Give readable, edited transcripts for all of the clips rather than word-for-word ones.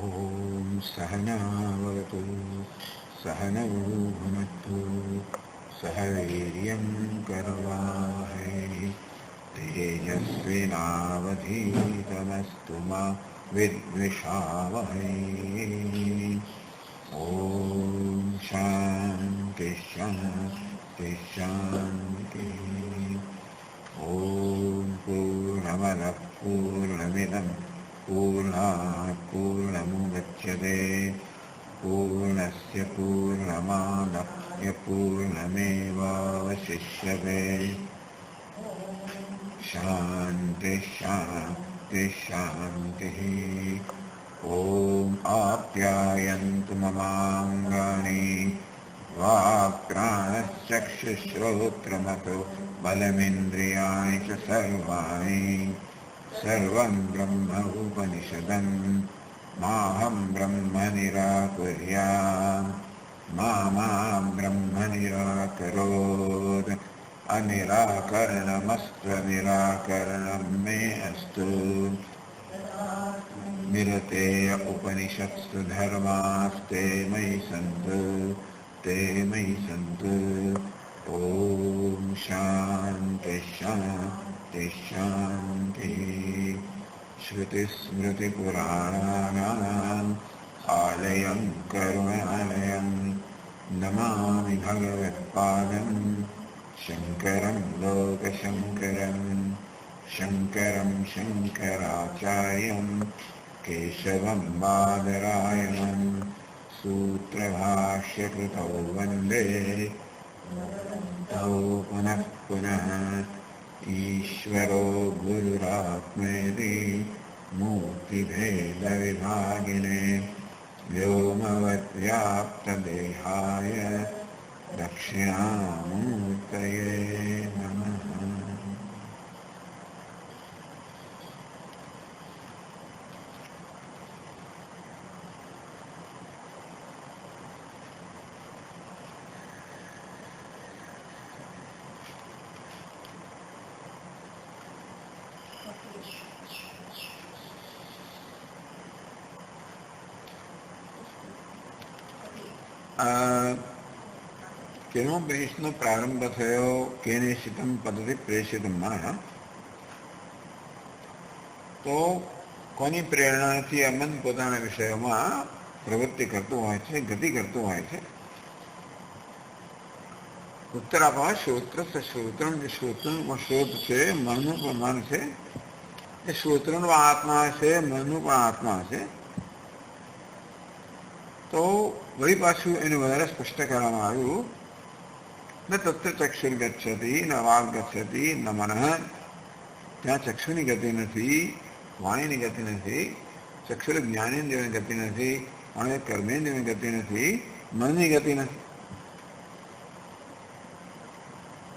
ॐ सहनावतु सहनौ भुनक्तु सह वीर्यं करवावहै तेजस्विनावधीतमस्तु मा विद्विषावहै। ॐ शान्ति शान्ति शान्तिः। ॐ पूर्णमदः पूर्णमिदं पूर्णात् पूर्णमुदच्यते पूर्णस्य पूर्णमादाय पूर्णमेवावशिष्यते। शान्ति शान्ति शान्तिः। ॐ आप्यायन्तु ममाङ्गानि वाक्प्राणश्चक्षुश्रोत्रमतो बलमिन्द्रियाणि च सर्वाणि सर्वं ब्रह्म उपनिषदं माहं ब्रह्म निराकुर्याम् मा ब्रह्म निराकरोत् अनिराकरणमस्तु निराकरणं मे अस्तु। निरतेय उपनिषत्सु धर्मास्ते मयि सन्तु ते मयि सन्तु। ॐ शान्ति शान्ति शान्तिः। श्रुतिस्मृतिपुराणानाम् आलयं करुणालयं नमामि भगवत्पादं शङ्करं लोकशङ्करं शङ्करं शङ्कराचार्यं केशवं बादरायणं सूत्रभाष्यकृतौ वन्दे तौ पुनः पुनः। ईश्वरो गुरुरात्मेति मूर्तिभेदविभागिने व्योमवद्व्याप्तदेहाय दक्षिणामूर्तये नमः। કેનોપનિષદનો પ્રારંભ થયો કેનેશિતમ પદ્ધતિ પ્રેષિતમ મનઃ. તો કોની પ્રેરણાથી આ મન પોતાના વિષયોમાં પ્રવૃત્તિ કરતું હોય છે, ગતિ કરતું હોય છે. ઉત્તરાપા શ્રોત્ર સશ્રોત્રમ, જે શ્રોત્રનું શ્રોત છે, મનનું પણ મન છે, એ શ્રોત્રનો આત્મા છે, મનનું પણ આત્મા છે. તો વળી પાછું એનું વધારે સ્પષ્ટ કરવામાં આવ્યું. ન તત્ર ચક્ષુર ગચ્છતિ ન વાગ ગચ્છતિ ન મનઃ. ત્યાં ચક્ષુની ગતિ નથી, વાણીની ગતિ નથી, ચક્ષુર જ્ઞાનેન્દ્રિયની ગતિ નથી, વાણી કર્મેન્દ્રિયની ગતિ નથી, મનની ગતિ નથી.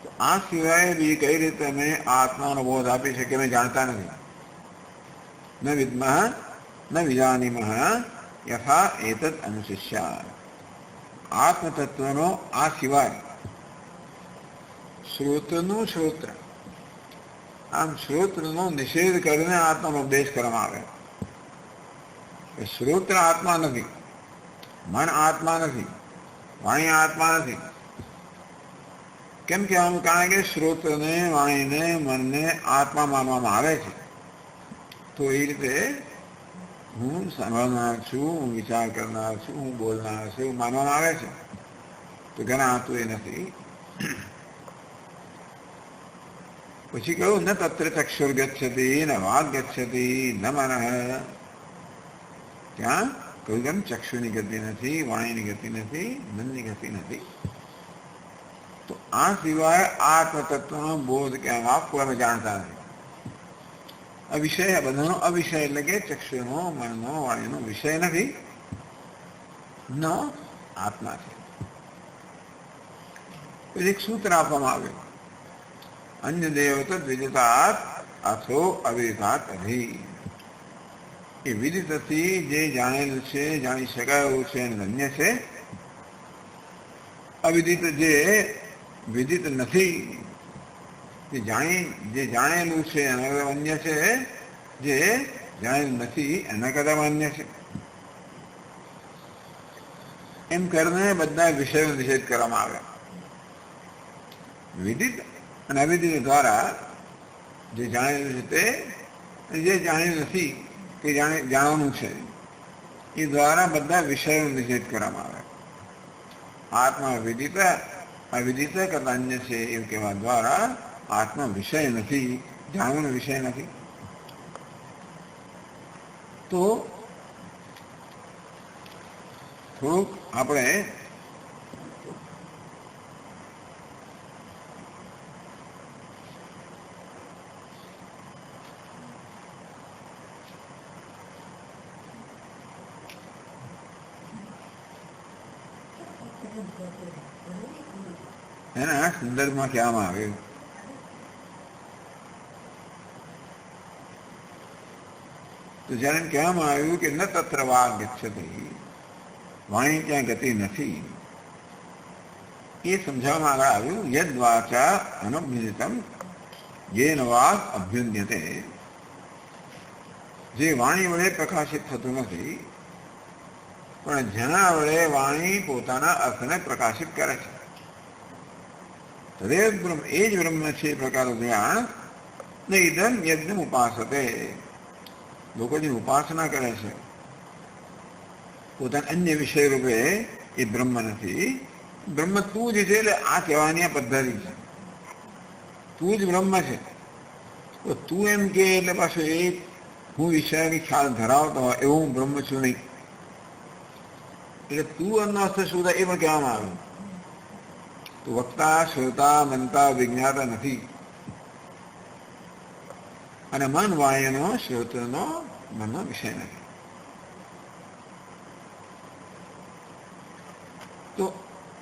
તો આ સિવાય બી કઈ રીતે અમે આત્માનો બોધ આપી શકીએ અમે જાણતા નથી. ન વિદ્મઃ ન વિજાનીમઃ યથા એતદ અનુશિષ્યા. આત્મતત્વનો આ સિવાય શ્રોત્રનું શ્રોત્ર, આમ શ્રોત્રનો નિષેધ કરીને આત્માનો ઉપદેશ કરવામાં આવે. શ્રોત્ર આત્મા નથી, મન આત્મા નથી, વાણી આત્મા નથી. કેમ કહેવાનું? કારણ કે શ્રોત્રને, વાણીને, મનને આત્મા માનવામાં આવે છે. તો એ રીતે હું સાંભળનાર છું, હું વિચાર કરનાર છું, હું બોલનાર છું એવું માનવામાં આવે છે. તો ઘણા તો એ નથી. પછી કહ્યું ન તત્ર ચક્ષુર ગચ્છતિ ન વાગ ગચ્છતિ ન મનઃ. ત્યાં કહ્યું કેમ ચક્ષુની ગતિ નથી, વાણીની ગતિ નથી, મનની ગતિ નથી. તો આ સિવાય આત્મતત્વનો બોધ કેમ આપવો અમે જાણતા નથી. અવિષય, બધાનો અવિષય એટલે કે ચક્ષુનો, મનનો, વાણીનો વિષય નથી, ન આત્મા છે. પછી એક સૂત્ર આપવામાં આવ્યું. અન્ય દેવત વિદિતાત અથો અવિદિતાત અધિ. એ વિદિતથી જે જાણેલું છે, જાણી શકાય એવું છે અને અન્ય છે. અવિદિત જે વિદિત નથી, જે જાણેલું છે એના કરતાં અન્ય છે, જે જાણેલું નથી એના કરતાં અન્ય છે. એમ કરીને બધા વિષયો નિષેધ કરવામાં આવ્યા. વિદિત અને અવિદિત દ્વારા જે જાણેલું છે તે, જે જાણ્યું નથી તે જાણવાનું છે, એ દ્વારા બધા વિષયો નિષેધ કરવામાં આવે. આત્મા વિદિત અવિદિત કરતા અન્ય છે એવું કહેવા દ્વારા આત્મા વિષય નથી, જાણવાનો વિષય નથી. તો થોડુંક આપણે એના સંદર્ભમાં કહેવામાં આવ્યું. તો જ્યારે કહેવામાં આવ્યું કે ન તત્ર વાગ ગચ્છતિ, વાણી ત્યાં ગતિ નથી, એ સમજાવવામાં આગળ આવ્યું. યદ વાચા અનભ્યુદિતમ યેન વાગ અભ્યુદ્યતે, જે વાણી વડે પ્રકાશિત થતું નથી પણ જેના વડે વાણી પોતાના અર્થને પ્રકાશિત કરે છે. તદેવ બ્રહ્મ, એ જ બ્રહ્મ છે પ્રકાર જ્ઞાન ને ઇદમ યજ્ઞ ઉપાસતે. લોકો જે ઉપાસના કરે છે પોતાના અન્ય વિષય રૂપે, એ બ્રહ્મ નથી. બ્રહ્મ તું જ છે, એટલે આ કહેવાની આ પદ્ધતિ છે. તું જ બ્રહ્મ છે. તો તું એમ કે એટલે પાછું એ હું વિષયની ખ્યાલ ધરાવતો હોય એવું હું બ્રહ્મ છું નહીં. એટલે તું એમનો અર્થ શું થાય એ પણ કહેવામાં આવ્યું. તો વક્તા, શ્રોતા, મનતા, વિજ્ઞાતા નથી. અને મન વાણીનો, શ્રોતનો, મનનો વિષય નથી. તો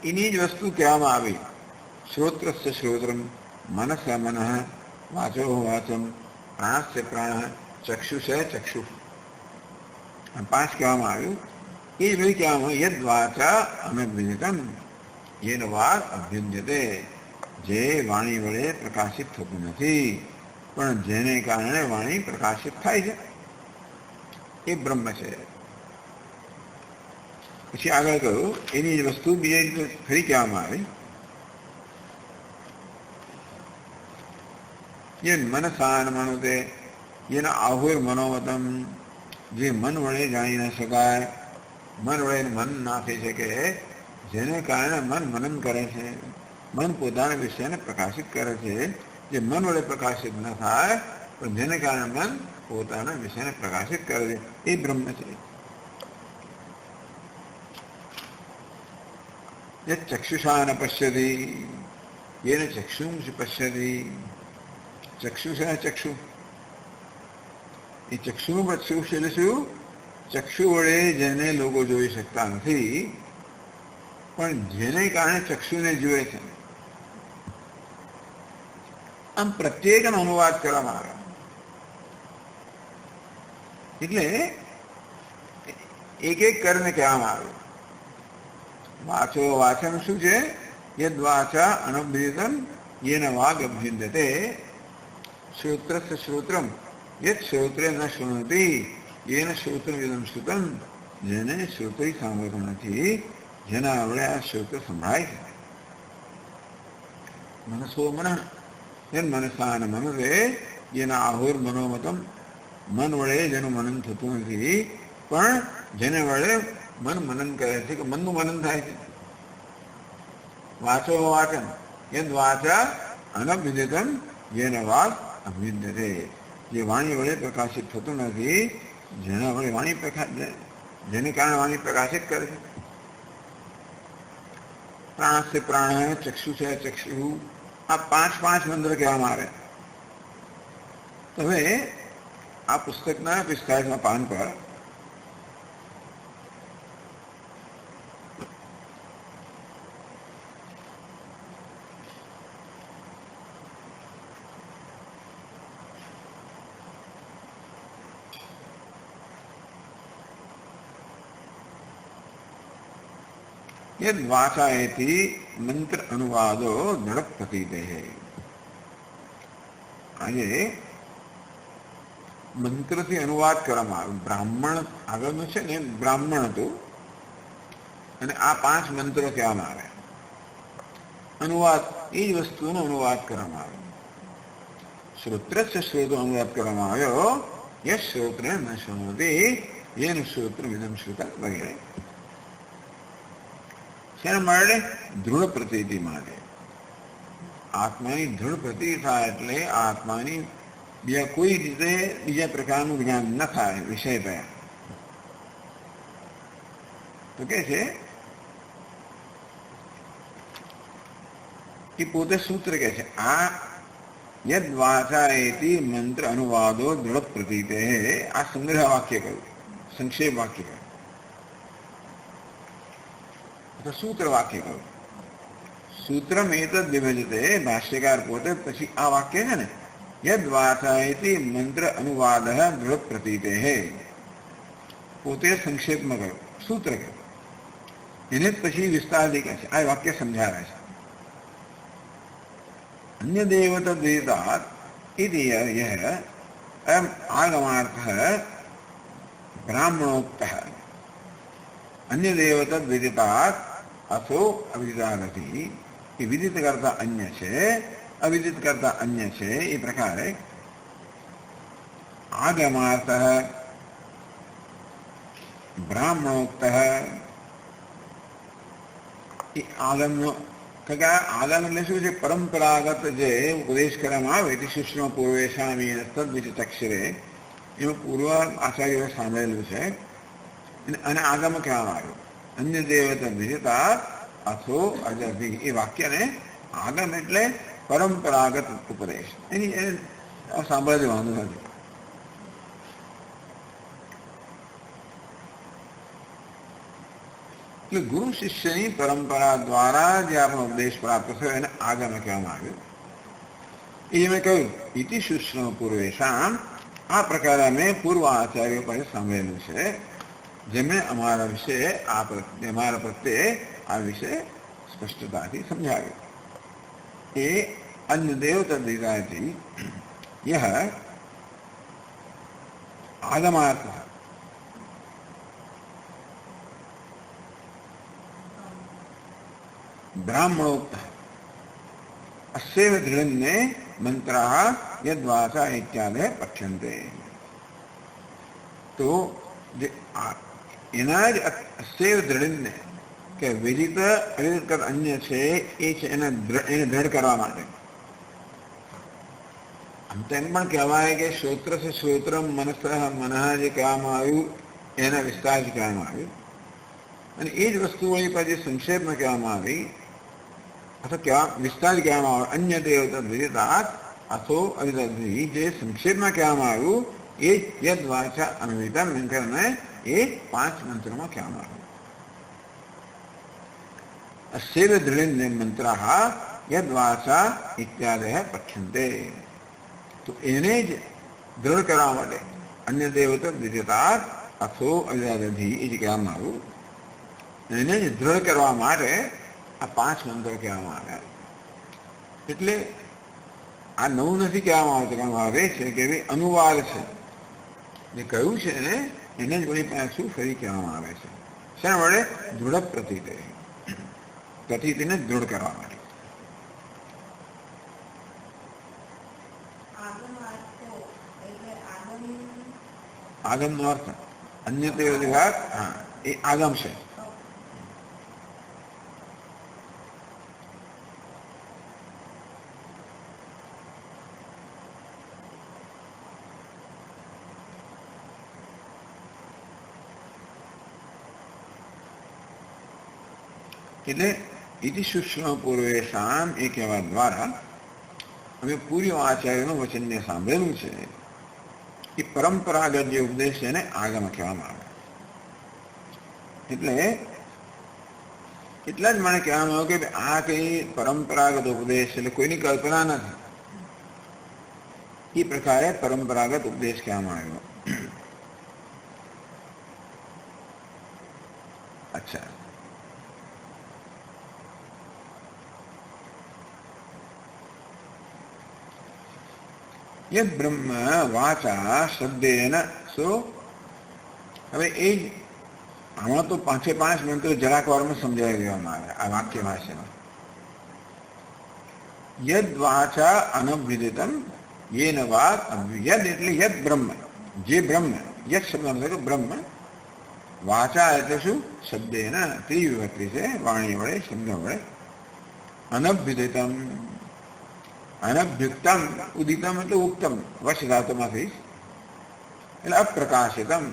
એની જ વસ્તુ કહેવામાં આવી. શ્રોત્રસ્ય શ્રોત્રમ, મનસ મનઃ, વાચો વાચમ, પ્રાણસ્ય પ્રાણ, ચક્ષુષ ચક્ષુ. 5 કહેવામાં આવ્યું. એ જ બધું કહેવામાં યદ વાચા અનભ્યુદિતમ યેન વાગ અભ્યુદ્યતે, જે વાણી વડે પ્રકાશિત થતું નથી પણ જેને કારણે વાણી પ્રકાશિત થાય છે, એ બ્રહ્મ છે. પછી આગળ કહ્યું એની જ વસ્તુ બીજી રીતે ફરી કહેવામાં આવી. યન મનસાન મનોતે યેન આહુર મનોમતમ, જે મન વડે જાણી ન શકાય, મન વડે મન ના થઈ શકે, જેને કારણે મન મનન કરે છે, મન પોતાના વિષયને પ્રકાશિત કરે છે. જે મન વડે પ્રકાશિત ન થાય પણ જેને કારણે મન પોતાના વિષયને પ્રકાશિત કરે છે, એ બ્રહ્મ છે. યત ચક્ષુષા ન પશ્યતિ યેન ચક્ષુંષ પશ્યતિ. ચક્ષુષ ચક્ષુ, એ ચક્ષુનું ચક્ષુષ એટલે શું? ચક્ષુ વડે જેને લોકો જોઈ શકતા નથી પણ જેને કારણે ચક્ષુને જુએ છે. આમ પ્રત્યેકનો અનુવાદ કરવામાં આવે. એટલે એક એક કરીને કહેવામાં આવે. વાચો વાચન શું છે? યદ વાચા અનભ્યુદિતમ યેન વાગ અભ્યુદ્યતે. શ્રોત્રસ્ય શ્રોત્રમ યદ શ્રોત્રે ન શૃણોતિ યેન શ્રોત્રમ ઇદમ શ્રુતમ, જેને શ્રોત્રી સાંભળતું નથી, જેના વડે આ શ્રોત્ર સંભળાય છે. મનસો મન યન મનસાન મનસે યેન આહુર મનોમતમ, મન વડે જેનું મનન થતું નથી પણ જેને વડે મન મનન કરે છે, કે મનનું મનન થાય છે. વાચો વાચન યદ વાચા અનભ્યુદિતમ યેન વાગ અભ્યુદ્યતે, જે વાણી વડે પ્રકાશિત થતું નથી, જેના વડે વાણી જેને કારણે વાણી પ્રકાશિત કરે છે. પ્રાણસ્ય પ્રાણ, ચક્ષુ છે ચક્ષુ, આ 5 મંત્ર કહેવામાં આવે. હવે આ પુસ્તકના 45મા પાન પર યદ વાચાએથી મંત્ર અનુવાદો ઝડપ પ્રતીતે હૈ. આજે મંત્રથી અનુવાદ કરવામાં આવ્યો. બ્રાહ્મણ આગળનું છે ને, બ્રાહ્મણ હતું અને આ 5 મંત્રો કહેવામાં આવે. અનુવાદ એ જ વસ્તુનો અનુવાદ કરવામાં આવે. શ્રોત્રસ્ય શ્રોતો અનુવાદ કરવામાં આવ્યો. યશ શ્રોત્રે ન શૃણોતિ યેન શ્રોત્રમ ઇદં શ્રુતં વગેરે. શેના માટે? દૃઢ પ્રતીતિ માટે. આત્માની દૃઢ પ્રતીતિ થાય એટલે આત્માની બીજા કોઈ રીતે બીજા પ્રકારનું જ્ઞાન ન થાય વિષય થયા. તો કે છે કે પોતે સૂત્ર કે છે આ યદ વાચાએતિ મંત્ર અનુવાદો દૃઢ પ્રતીતે. આ સંગ્રહ વાક્ય કહ્યું, સંક્ષેપ વાક્ય કહ્યું, સૂત્ર વાક્ય કહ્યું. સૂત્રમ એતદ વિભજતે. ભાષ્યકાર પોતે પછી આ વાક્ય છે ને યદ વાચાએતિ મંત્ર અનુવાદ દૃઢ પ્રતીતે પોતે સંક્ષેપમાં કહ્યું, સૂત્ર કહ્યું. એને જ પછી વિસ્તારથી કહે છે. આ વાક્ય સમજાવે છે. अन्य देवता द्वितात् इति यह आगमार्थः ब्राह्मणोक्तः. अन्य देवता विदितात् अथो अविदितादपि. ये विदित करता अन्य છે, अविदित करता अन्य છે. એ પ્રકારે आगमार्थः ब्राह्मणोक्तः. એ આગમનો આગામ એટલે શું છે? પરંપરાગત જે ઉપદેશ કરવામાં આવે તે સૂક્ષ્મ પૂર્વેશામી તદ્વિચિત અક્ષરે એમાં પૂર્વ આચાર્યોએ સાંભળેલું છે અને આગમ કહેવામાં આવ્યું. અન્ય દેવતા વિજેતા અથો અજભી. એ વાક્યને આગમ એટલે પરંપરાગત ઉપદેશ. એની સાંભળે વાંધો નથી. એટલે ગુરુ શિષ્યની પરંપરા દ્વારા જે આપણો ઉપદેશ પ્રાપ્ત થયો એને આગમ કહેવામાં આવ્યું. એ મેં કહ્યું ઇતિ સૂક્ષ્મ પૂર્વેશામ. આ પ્રકારે અમે પૂર્વ આચાર્યો પાસે સાંભળેલું છે, જેમણે અમારા વિશે અમારા પ્રત્યે આ વિશે સ્પષ્ટતાથી સમજાવ્યું. એ અન્ય દેવતા દિગાથી યહ આગમાર્થ ब्राह्मणोक्त अस्यैव दृढ़न्ने मंत्राः यद्वाचा इत्यादि पठ्यन्ते. तो એના જ अस्यैव दृढ़न्ने કે વિદિત અવિદિત અન્ય છે એ છે એને દ્રઢ કરવા માટે. આમ તો એમ પણ કહેવાય કે શ્રોત્ર છે શ્રોત્રમ મનસ મનઃ જે કહેવામાં આવ્યું એના વિસ્તારથી કહેવામાં આવ્યું. અને એ જ વસ્તુ વળી પાછી સંક્ષેપમાં કહેવામાં આવી અથવા વિસ્તાર કહેવામાં આવે. અન્ય દેવતા વિદિતાત અથો અવિદિ. જે સંક્ષેપમાં કહેવામાં આવ્યું એ યદ વાચા અન્વિતા મંત્રને એ 5 મંત્રોમાં કહેવામાં આવ્યું. अस्यैव दृढ़न्ने मंत्राः यद वाचा इत्यादि पठ्यन्ते. तो એને જ દ્રઢ કરવા માટે અન્ય દેવતા વિદિતાત અથો અવિદિ એ જ કહેવામાં આવ્યું. એને જ દ્રઢ કરવા માટે આ 5 મંત્રો કહેવામાં આવ્યા. એટલે આ નવું નથી કહેવામાં આવતું. કહેવામાં આવે છે કે અનુવાદ છે જે કહ્યું છે ને એને જ વળી પાછું ફરી કહેવામાં આવે છે. શેના વડે? દૃઢ પ્રતીતિ. પ્રતીતિને દૃઢ કરવા માટે. આગમનો અર્થ અન્ય તે વિભાગ. હા, એ આગમ છે. એટલે ઇતિ સૂક્ષ્મ પૂર્વેશામ એ કહેવા દ્વારા અમે પૂર્વ આચાર્યનું વચનને સાંભળેલું છે. એ પરંપરાગત જે ઉપદેશ છે એને આગમ કહેવામાં આવે. એટલે એટલા જ મને કહેવામાં આવ્યું કે આ કઈ પરંપરાગત ઉપદેશ એટલે કોઈની કલ્પના નથી. એ પ્રકારે પરંપરાગત ઉપદેશ કહેવામાં આવ્યો. અચ્છા, યદ બ્રહ્મ વાચા શબ્દેન. સો હવે એ જ આમાં તો 5 મિનિટ જરાક વારમાં સમજાવી દેવામાં આવે આ વાક્ય ભાષામાં. યદ વાચા અનભ્યુદિતમ યેન વાત યદ એટલે યદ બ્રહ્મ, જે બ્રહ્મ, યદ શબ્દ બ્રહ્મ, વાચા એટલે શું? શબ્દ એના ત્રિવિભક્તિ છે, વાણી વડે, શબ્દ વડે. અનભ્યુદિતમ, અનભ્યુક્તમ, ઉદિતમ એટલે ઉક્તમ, વશ ધાતુમાંથી, એટલે અપ્રકાશિતમ,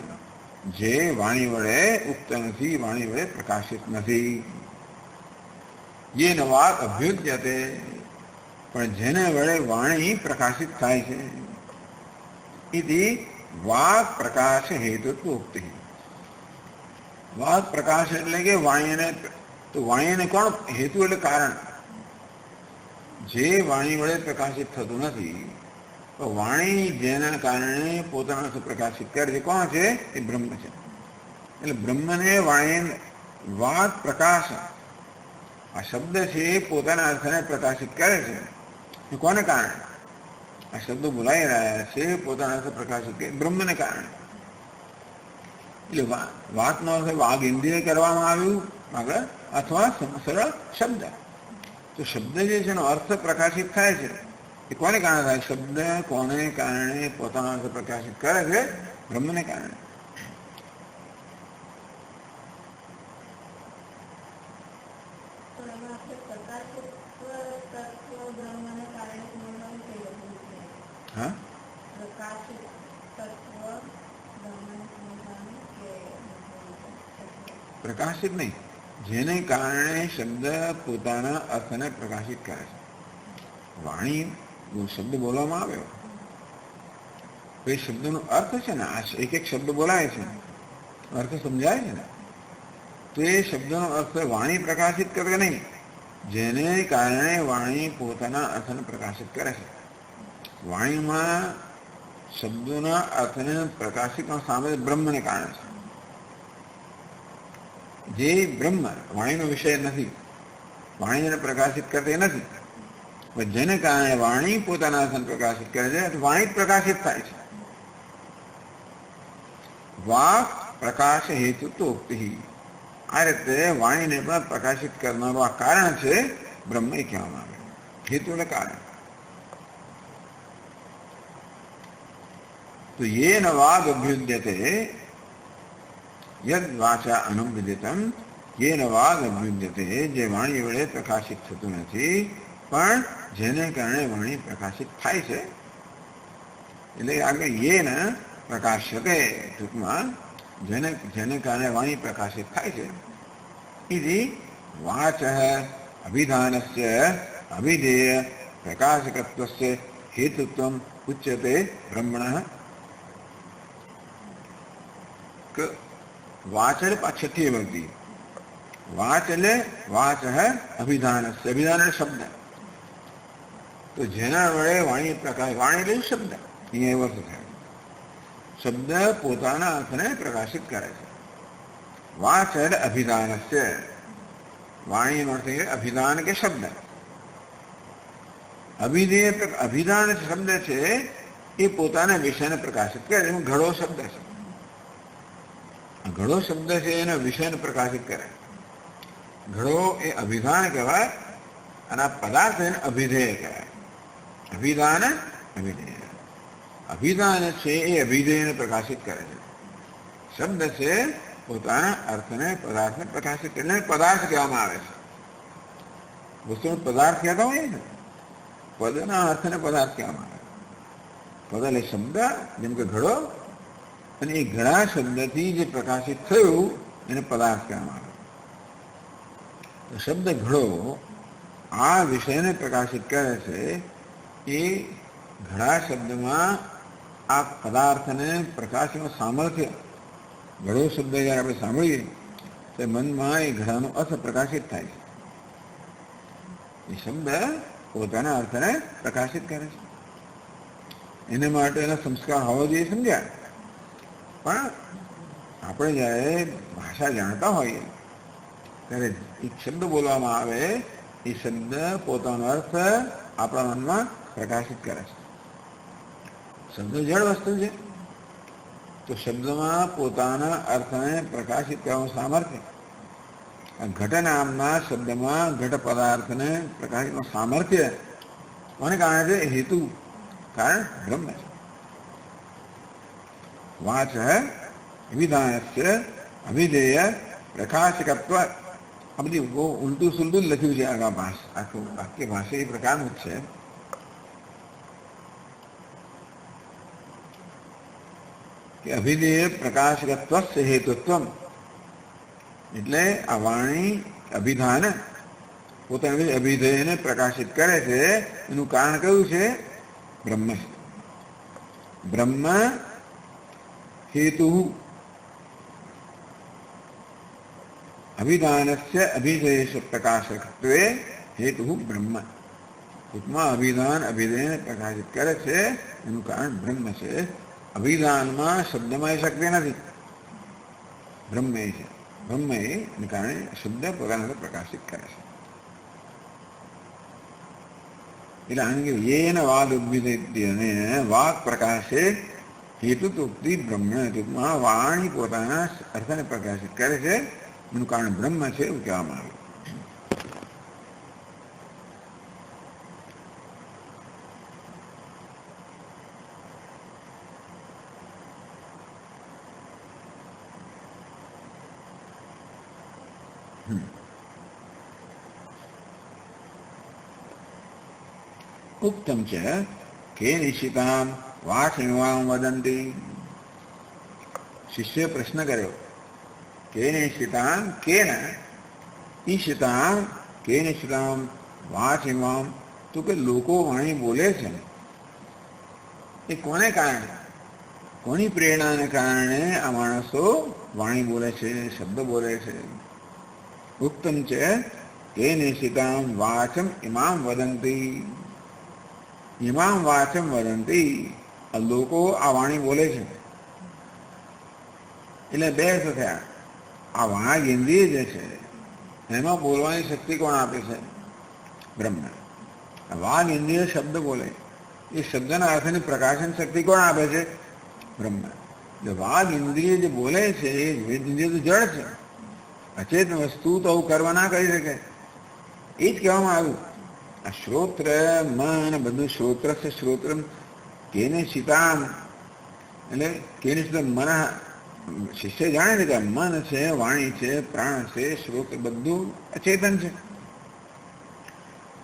જે વાણી વડે ઉક્ત નથી, વાણી વડે પ્રકાશિત નથી. યેન વાત અભ્યુદ્યતે, પણ જેને વડે વાણી પ્રકાશિત થાય છે. ઇતિ વાક પ્રકાશ હેતુત્વ ઉક્તિ. વાક પ્રકાશ એટલે કે વાણીને, તો વાણીને કોણ હેતુ એટલે કારણ. જે વાણી વડે પ્રકાશિત થતું નથી, તો વાણી જેના કારણે પોતાના પ્રકાશિત કરે છે કોણ છે? એ બ્રહ્મ છે. એટલે બ્રહ્મને વાણી વાત પ્રકાશ, આ શબ્દ છે પોતાના અર્થને પ્રકાશિત કરે છે. કોને કારણે? આ શબ્દો બોલાઈ રહ્યા છે પોતાના અર્થ પ્રકાશિત કરે બ્રહ્મને કારણે. એટલે વાતનો અર્થ વાઘ ઇન્દ્રિય કરવામાં આવ્યું આગળ, અથવા સરળ શબ્દ. તો શબ્દ જે છે એનો અર્થ પ્રકાશિત થાય છે એ કોને કારણે થાય? શબ્દ કોને કારણે પોતાનો અર્થ પ્રકાશિત કરે છે? બ્રહ્મને કારણે. હા, પ્રકાશિત નહીં, જેને કારણે શબ્દ પોતાના અર્થને પ્રકાશિત કરે છે. વાણી શબ્દ બોલવામાં આવ્યો, એ શબ્દનો અર્થ છે ને, આ એક એક શબ્દ બોલાય છે, અર્થ સમજાય છે ને, તો એ શબ્દનો અર્થ વાણી પ્રકાશિત કરે કે નહીં? જેને કારણે વાણી પોતાના અર્થને પ્રકાશિત કરે છે. વાણીમાં શબ્દોના અર્થને પ્રકાશિત સામે બ્રહ્મને કારણે છે. જે બ્રહ્મ વાણીનો વિષય નથી, વાણીને પ્રકાશિત કરતી નથી, જેને કારણે વાણી પોતાના અર્થને પ્રકાશિત કરે છે, વાણી પ્રકાશિત થાય છે. વાક પ્રકાશ હેતુ તો ઉક્તિ. આ રીતે વાણીને પણ પ્રકાશિત કરનારું આ કારણ છે બ્રહ્મ એ કહેવામાં આવે. હેતુ એટલે કારણ. તો યેન વાગ અભ્યુદ્યતે યદ વાચા અનભ્યુદિતમ યેન વાગ અભ્યુદ્યતે, જે વાણી વડે પ્રકાશિત થતું નથી પણ જેને કારણે વાણી પ્રકાશિત થાય છે. એટલે આગળ યેન પ્રકાશ્યતે, ટૂંકમાં જેને કારણે વાણી પ્રકાશિત થાય છે. ઇતિ વાચ અભિધાનસ્ય અભિધેય પ્રકાશકત્વસ્ય હેતુત્વમ ઉચ્યતે બ્રહ્મણઃ. વાચ એટલે છઠ્ઠી વિભક્તિ. વાચ એટલે વાચ અભિધાનસ્ય, અભિધાન એટલે શબ્દ. તો જેના વડે વાણી પ્રકાશ, વાણી એટલે શબ્દ, અહીંયા એવો અર્થ થાય. શબ્દ પોતાના અર્થને પ્રકાશિત કરે છે. વાચ એટલે અભિધાનસ્ય, વાણીનો અર્થ છે અભિધાન કે શબ્દ. અભિધેય, અભિધાન શબ્દ છે એ પોતાના વિષયને પ્રકાશિત કરે. એમાં ઘડો શબ્દ છે, ઘડો શબ્દ છે એના વિષયને પ્રકાશિત કરે. ઘડો એ અભિધાન કહેવાય અને આ પદાર્થ એને અભિધેય કહેવાય. અભિધાન અભિધેય. અભિધાન છે એ અભિધેયને પ્રકાશિત કરે છે. શબ્દ છે પોતાના અર્થને, પદાર્થને પ્રકાશિત કરીને પદાર્થ કહેવામાં આવે છે. વસ્તુનો પદાર્થ કહેતા હોય ને, પદના અર્થને પદાર્થ કહેવામાં આવે. પદ એટલે શબ્દ, જેમ કે ઘડો, અને એ ઘણા શબ્દથી જે પ્રકાશિત થયું એને પદાર્થ કહેવામાં આવે. તો શબ્દ ઘડો આ વિષયને પ્રકાશિત કરે છે. એ ઘડા શબ્દમાં આ પદાર્થને પ્રકાશનું સામર્થ્ય, ઘડો શબ્દ જ્યારે આપણે સાંભળીએ તો મનમાં એ ઘડાનો અર્થ પ્રકાશિત થાય છે. એ શબ્દ પોતાના અર્થને પ્રકાશિત કરે છે. એને માટે એના સંસ્કાર હોવા જોઈએ સમજ્યા. પણ આપણે જ્યારે ભાષા જાણતા હોઈએ ત્યારે એક શબ્દ બોલવામાં આવે, એ શબ્દ પોતાનો અર્થ આપણા મનમાં પ્રકાશિત કરે છે. શબ્દ જળ વસ્તુ છે, તો શબ્દમાં પોતાના અર્થને પ્રકાશિત કરવાનું સામર્થ્ય, ઘટ નામના શબ્દમાં ઘટ પદાર્થને પ્રકાશિતનું સામર્થ્ય કોને કારણે છે? હેતુ કારણ બ્રહ્મ છે. વાચ વિધાનસ્ય અભિધેય પ્રકાશકત્વ. આ બધી ઉલટું સુલટું લખ્યું છે. આખું વાક્ય ભાષા એ પ્રકારનું જ છે. કે અભિધેય પ્રકાશકત્વ હેતુત્વ, એટલે આ વાણી અભિધાન પોતાના અભિધેયને પ્રકાશિત કરે છે એનું કારણ કયું છે? બ્રહ્મ. બ્રહ્મ હેતુ અભિધાનસ્ય અભિધેય પ્રકાશકત્વે હેતુ બ્રહ્મ. ટૂંકમાં અભિધાન અભિધેયને પ્રકાશિત કરે છે એનું કારણ બ્રહ્મ છે. અભિધાનમાં શબ્દમાં એ શક્તિ નથી, બ્રહ્મ એ છે. બ્રહ્મ એને કારણે શબ્દ પોતાને પ્રકાશિત કરે છે. એટલે આને યેન વાદ ઉદ્ભિદે વાક પ્રકાશે હેતુતુક્તિ બ્રહ્મ. ટૂંકમાં વાણી પોતાના અર્થને પ્રકાશિત કરે છે એનું કારણ બ્રહ્મ છે એવું કહેવામાં આવ્યું. ઉક્તમ ચ કે નિશિતામ વાસનિવામ વદંતી. શિષ્ય પ્રશ્ન કર્યો કે નિશિતામ કેન ઈશિતામ કે નિશિતામ વાસનિવામ, તો કે લોકો વાણી બોલે છે એ કોને કારણે, કોની પ્રેરણાને કારણે આ માણસો વાણી બોલે છે, શબ્દ બોલે છે? ઉક્તમ છે કે નિશિતામ વાચમ ઇમામ વદંતી. ઇમામ વાચમ વદંતી, આ લોકો આ વાણી બોલે છે. એટલે બે અર્થ થયા. આ વાઘ ઇન્દ્રિય જે છે એમાં બોલવાની શક્તિ કોણ આપે છે? બ્રહ્મ. વાઘ ઇન્દ્રિય શબ્દ બોલે, એ શબ્દના અર્થની પ્રકાશન શક્તિ કોણ આપે છે? બ્રહ્મ. એટલે વાઘ ઇન્દ્રિય જે બોલે છે એ ઇન્દ્રિય તો જળ છે, અચેતન વસ્તુ તો આવું કરવા ના કરી શકે. એ જ કહેવામાં આવ્યું. આ શ્રોત્ર મન બધું શ્રોત્ર છે. શ્રોત્ર કેને શિતામ, એટલે કેને શિતામ મન. શિષ્ય જાણે છે કે મન છે, વાણી છે, પ્રાણ છે, શ્રોત્ર બધું અચેતન છે.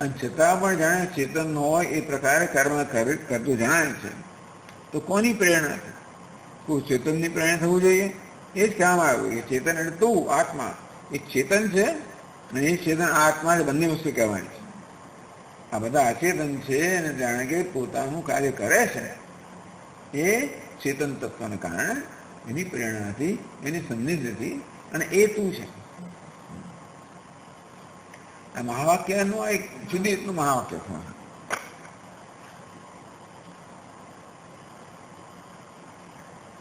અને છતાં પણ જાણે ચેતન હોય એ પ્રકારે કર્મ કરતું જણાય છે. તો કોની પ્રેરણા છે? કોઈ ચેતનની પ્રેરણા થવું જોઈએ. એ જ કહેવામાં આવ્યું કે ચેતન એટલે તું આત્મા એક ચેતન છે અને એ ચેતન આત્મા બંને વસ્તુ કહેવાની છે. આ બધા અચેતન છે અને જાણે કે પોતાનું કાર્ય કરે છે એ ચેતન તત્વને કારણે, એની પ્રેરણાથી, એની સન્નિધિથી, અને એ તું છે. આ મહાવાક્યનું એક જુદી રીતનું મહાવાક્ય છે.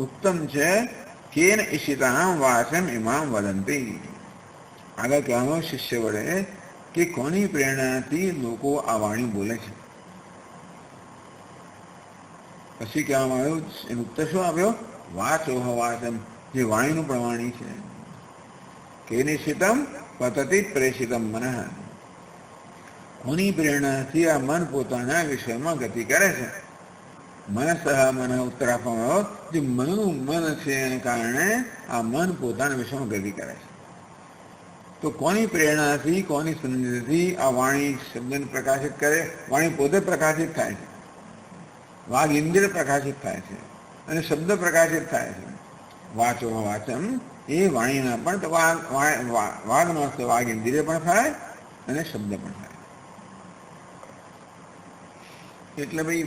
ઉત્તમ છે કેન ઈશિતામ વાચમ ઇમામ વદંતી. આગળ કહેવામાં શિષ્ય વડે કે કોની પ્રેરણાથી લોકો આ વાણી બોલે છે. પછી કહેવામાં આવ્યું, એનું ઉત્તર શું આપ્યો? વાચો વાચમ, જે વાણીનું પ્રમાણી છે. કેનિશિતમ પતતિ પ્રેષિતમ મન. કોની પ્રેરણાથી આ મન પોતાના વિષયમાં ગતિ કરે છે? મનસઃ મન ઉત્તર આપવામાં આવ્યો, જે મનનું મન છે એને કારણે આ મન પોતાના વિષયમાં ગતિ કરે છે. તો કોની પ્રેરણાથી, કોની સન્નિધિથી આ વાણી શબ્દને પ્રકાશિત કરે? વાણી પોતે પ્રકાશિત થાય છે, વાઘ ઇન્દ્રિય પ્રકાશિત થાય છે અને શબ્દ પ્રકાશિત થાય છે. વાચો વાચમ એ વાણીના પણ વાઘનો અર્થ વાઘ ઇન્દ્રિય પણ થાય અને શબ્દ પણ થાય. એટલે ભાઈ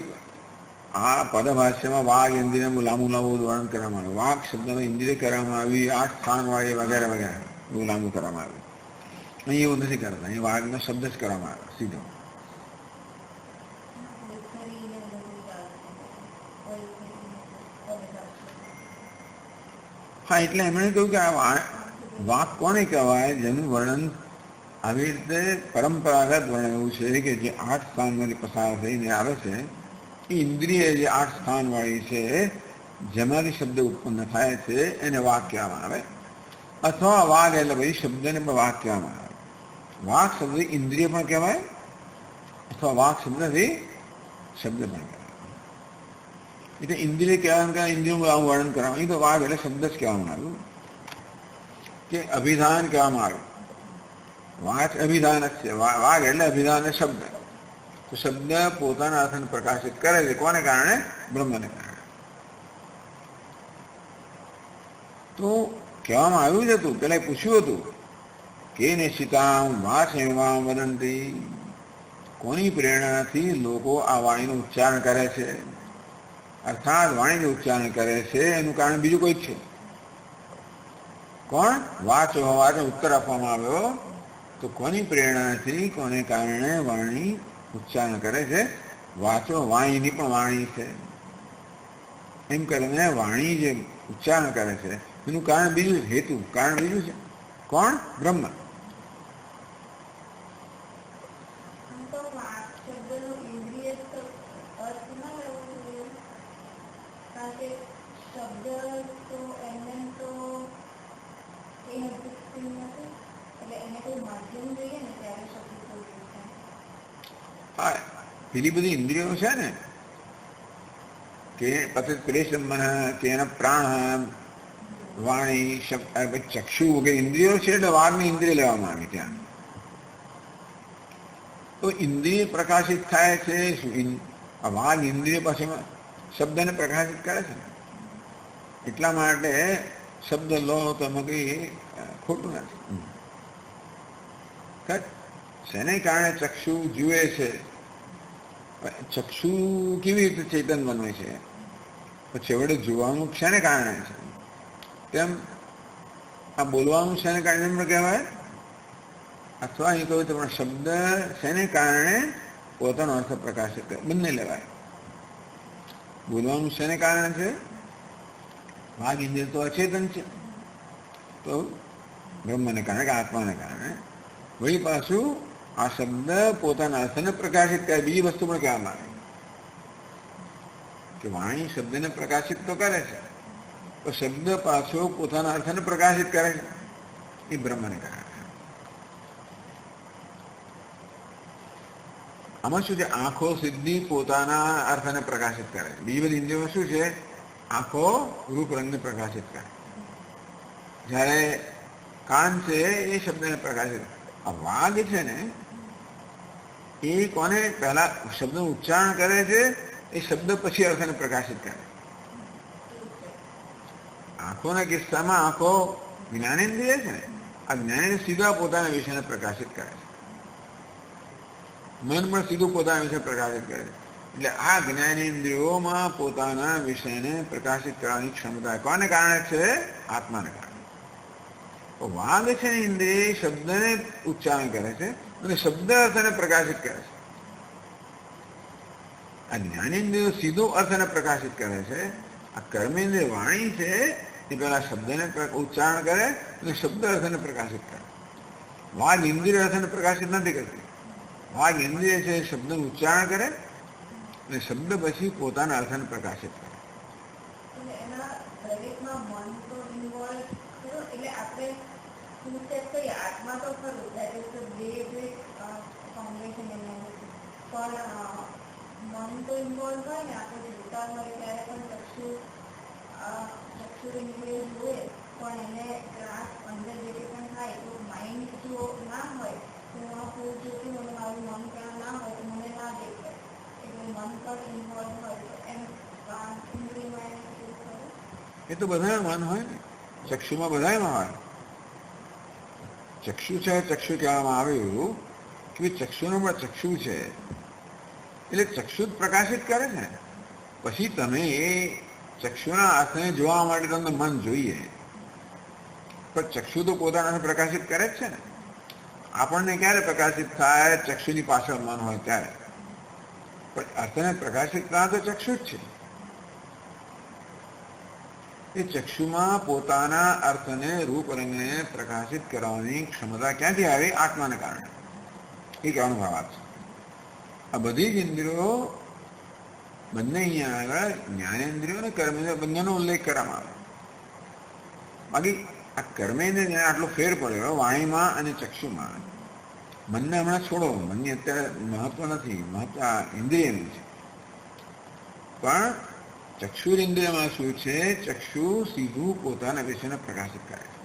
આ પદભાષ્યમાં વાઘ ઇન્દ્રિય લાંબુ વર્ણન કરવામાં આવ્યું. વાઘ શબ્દમાં ઇન્દ્રિય કરવામાં આવી, 8 સ્થાન વાળી વગેરે વગેરે એવું લાંબુ કરવામાં આવ્યું. અહીં એવું નથી કરતા, અહીં વાઘનો શબ્દ જ કરવામાં આવે સીધો. હા, એટલે એમણે કહ્યું કે આ વાક કોને કહેવાય? જેનું વર્ણન આવી રીતે પરંપરાગત વર્ણન એવું છે કે જે 8 સ્થાનમાંથી પસાર થઈને આવે છે, એ ઇન્દ્રિય જે 8 સ્થાન વાળી છે જેમાંથી શબ્દ ઉત્પન્ન થાય છે એને વાક કહેવામાં આવે, અથવા વાઘ એટલે ભાઈ શબ્દને પણ વાક કહેવામાં આવે. વાક શબ્દ ઇન્દ્રિય પણ કહેવાય અથવા વાક શબ્દથી શબ્દ પણ કહેવાય. એટલે ઇન્દ્રિય કહેવાનું ઇન્દ્રિયનું વર્ણન કરવામાં, એ તો વાઘ એટલે શબ્દ જ કહેવામાં આવ્યું કે અભિધાન કહેવામાં આવ્યું. વાચ અભિધાન જ છે, વાઘ એટલે અભિધાન શબ્દ. તો શબ્દ પોતાના અર્થને પ્રકાશિત કરે છે કોને કારણે? બ્રહ્મને કારણે. તો કહેવામાં આવ્યું જ હતું, પેલા પૂછ્યું હતું કે નિશ્ચિતામ વાચ એવા વદંતી, કોની પ્રેરણાથી લોકો આ વાણીનું ઉચ્ચારણ કરે છે, અર્થાત વાણીનું ઉચ્ચારણ કરે છે એનું કારણ બીજું કોઈ જ છે. કોણ? વાચ હોવાને ઉત્તર આપવામાં આવ્યો તો કોની પ્રેરણાથી કોને કારણે વાણી ઉચ્ચારણ કરે છે? વાચો વાણીની પણ વાણી છે એમ કરીને વાણી જે ઉચ્ચારણ કરે છે એનું કારણ બીજું, હેતુ કારણ બીજું છે. કોણ? બ્રહ્મ. હા, પેલી બધી ઇન્દ્રિયો છે ને કે પછી ક્લેશ મન કે એના પ્રાણ વાણી ચક્ષુ વગેરે ઇન્દ્રિયો છે એટલે વાઘની ઇન્દ્રિય લેવામાં આવી ત્યાં. તો ઇન્દ્રિય પ્રકાશિત થાય છે શું? વાઘ ઇન્દ્રિય પછી શબ્દને પ્રકાશિત કરે છે. એટલા માટે શબ્દ લો તો એમાં કઈ ખોટું નથી. શેને કારણે ચક્ષુ જુએ છે? ચક્ષુ કેવી રીતે ચેતન બનવે છે? પછી છેવટે જોવાનું શેને કારણે છે? તેમ આ બોલવાનું શેને કારણે એમ કહેવાય? અથવા અહીં કહ્યું તમારા શબ્દ શેને કારણે પોતાનો અર્થ પ્રકાશિત કરે? બંને લેવાય. બોલવાનું શેને કારણે છે? વાઘ ઇન્દ્રિય તો અચેતન છે, તો બ્રહ્મને કારણે કે આત્માને કારણે. વળી પાછું આ શબ્દ પોતાના અર્થને પ્રકાશિત કરે. બીજી વસ્તુ પણ કહેવામાં આવે કે વાણી શબ્દને પ્રકાશિત તો કરે છે, તો શબ્દ પાછો પોતાના અર્થને પ્રકાશિત કરે છે, એ બ્રહ્મને કારણે. આમાં શું છે? આંખો સીધી પોતાના અર્થને પ્રકાશિત કરે છે. બીજી બધી ઇન્દ્રિયો શું છે? આંખો રૂપ રંગને પ્રકાશિત કરે. જ્યારે કાન છે એ શબ્દને પ્રકાશિત. આ વાઘ છે ને એ કોને પહેલા શબ્દનું ઉચ્ચારણ કરે છે, એ શબ્દ પછી અર્થને પ્રકાશિત કરે. આંખોના કિસ્સામાં આંખો જ્ઞાનેન્દ્રિય છે ને, આ જ્ઞાનેન્દ્રિય સીધા પોતાના વિષયને પ્રકાશિત કરે છે. મન પણ સીધું પોતાના વિષય પ્રકાશિત કરે છે. એટલે આ જ્ઞાનેન્દ્રિયોમાં પોતાના વિષયને પ્રકાશિત કરવાની ક્ષમતા કોને કારણે છે? આત્માને કારણે. તો વાઘ છે ને ઇન્દ્રિય શબ્દને ઉચ્ચારણ કરે છે અને શબ્દ અર્થને પ્રકાશિત કરે છે. આ જ્ઞાનેન્દ્રિયો સીધો અર્થને પ્રકાશિત કરે છે. આ કર્મેન્દ્રિય વાણી છે એ પેલા શબ્દને ઉચ્ચારણ કરે અને શબ્દ અર્થને પ્રકાશિત કરે. વાઘ ઇન્દ્રિય અર્થને પ્રકાશિત નથી કરતી. વાઘ ઇન્દ્રિય છે શબ્દનું ઉચ્ચારણ કરે અને શબ્દ પછી પોતાના અર્થને પ્રકાશિત કરે. આત્મા તો ખરું, પણ મન તો ઇન્વોલ્વ હોય ને. આપણે જોતા હોય ત્યારે પણ ચક્ષુ ઇન્દ્રિય જોઈએ, પણ એને ગ્રાસ અંદર જે પણ થાય તો માઇન્ડ જો ના હોય તો એમાં ફૂલ જોતી મને મારું મન ત્યાં ના હોય તો મને ના દેખાય. એટલે મન પણ ઇન્વોલ્વ હોય તો એમ ઇન્દ્રિયમાં એને શું ખરું? એ તો બધામાં મન હોય ને, ચક્ષુમાં બધામાં હોય. ચક્ષુ છે, ચક્ષુ કહેવામાં આવ્યું કે ચક્ષુનો પણ ચક્ષુ છે એટલે ચક્ષુ જ પ્રકાશિત કરે છે. પછી તમે એ ચક્ષુના અર્થને જોવા માટે તમને મન જોઈએ, પણ ચક્ષુ તો પોતાના પ્રકાશિત કરે જ છે ને. આપણને ક્યારે પ્રકાશિત થાય? ચક્ષુની પાછળ મન હોય ત્યારે. પણ અર્થને પ્રકાશિત કરવા તો ચક્ષુ જ છે. એ ચક્ષુમાં પોતાના અર્થને રૂપ રંગને પ્રકાશિત કરવાની ક્ષમતા ક્યાંથી આવી? આત્માને કારણે. એ કહેવાનો ભાવ છે. આ બધી જ ઇન્દ્રિયો બંને અહીંયા આગળ જ્ઞાનેન્દ્રિયો અને કર્મેન્દ્રિયો બંનેનો ઉલ્લેખ કરવામાં આવે. બાકી આ કર્મેન્દ્રિયને આટલો ફેર પડ્યો વાણીમાં અને ચક્ષુમાં. મનને હમણાં છોડો, મનની અત્યારે મહત્વ નથી, મહત્વ ઇન્દ્રિયનું છે. પણ ચક્ષુરિન્દ્રિયમાં શું છે? ચક્ષુ સીધું પોતાના વિષયને પ્રકાશિત કરે છે.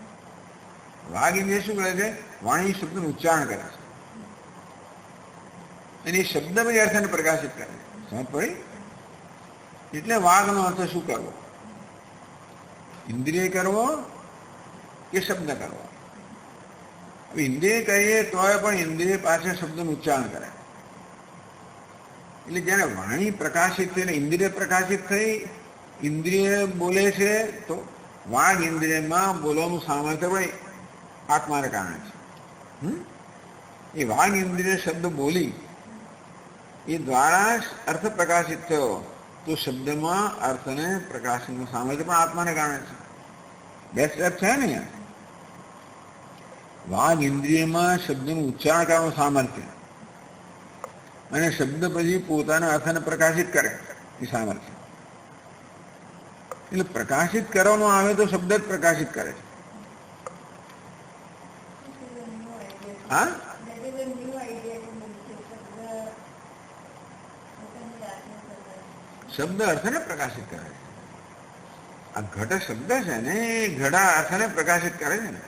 વાઘ ઇન્દ્રિય શું કરે છે? વાણી શબ્દનું ઉચ્ચારણ કરે છે અને એ શબ્દ બધી અર્થને પ્રકાશિત કરે છે. સમજ પડી? એટલે વાઘનો અર્થ શું કરવો? ઇન્દ્રિય કરવો કે શબ્દ કરવો? ઇન્દ્રિય કહીએ તોય પણ ઇન્દ્રિય પાસે શબ્દનું ઉચ્ચારણ કરે. એટલે જયારે વાણી પ્રકાશિત થઈ ને ઇન્દ્રિય પ્રકાશિત થઈ, ઇન્દ્રિય બોલે છે તો વાઘ ઇન્દ્રિયમાં બોલવાનું સામર્થ્ય પણ આત્માને કારણે છે. એ વાઘ ઇન્દ્રિય શબ્દ બોલી એ દ્વારા અર્થ પ્રકાશિત થયો, તો શબ્દમાં અર્થને પ્રકાશિતનું સામર્થ્ય પણ આત્માને કારણે છે. બે સ્ટેપ છે ને. વાઘ ઇન્દ્રિયમાં શબ્દનું ઉચ્ચારણ કરવાનું સામર્થ્ય અને શબ્દ પછી પોતાના અર્થને પ્રકાશિત કરે એ સામર્થ્ય. એટલે પ્રકાશિત કરવાનો આવે તો શબ્દ જ પ્રકાશિત કરે છે. હા, શબ્દ અર્થને પ્રકાશિત કરે છે. આ ઘટ શબ્દ છે ને એ ઘડા અર્થને પ્રકાશિત કરે છે ને.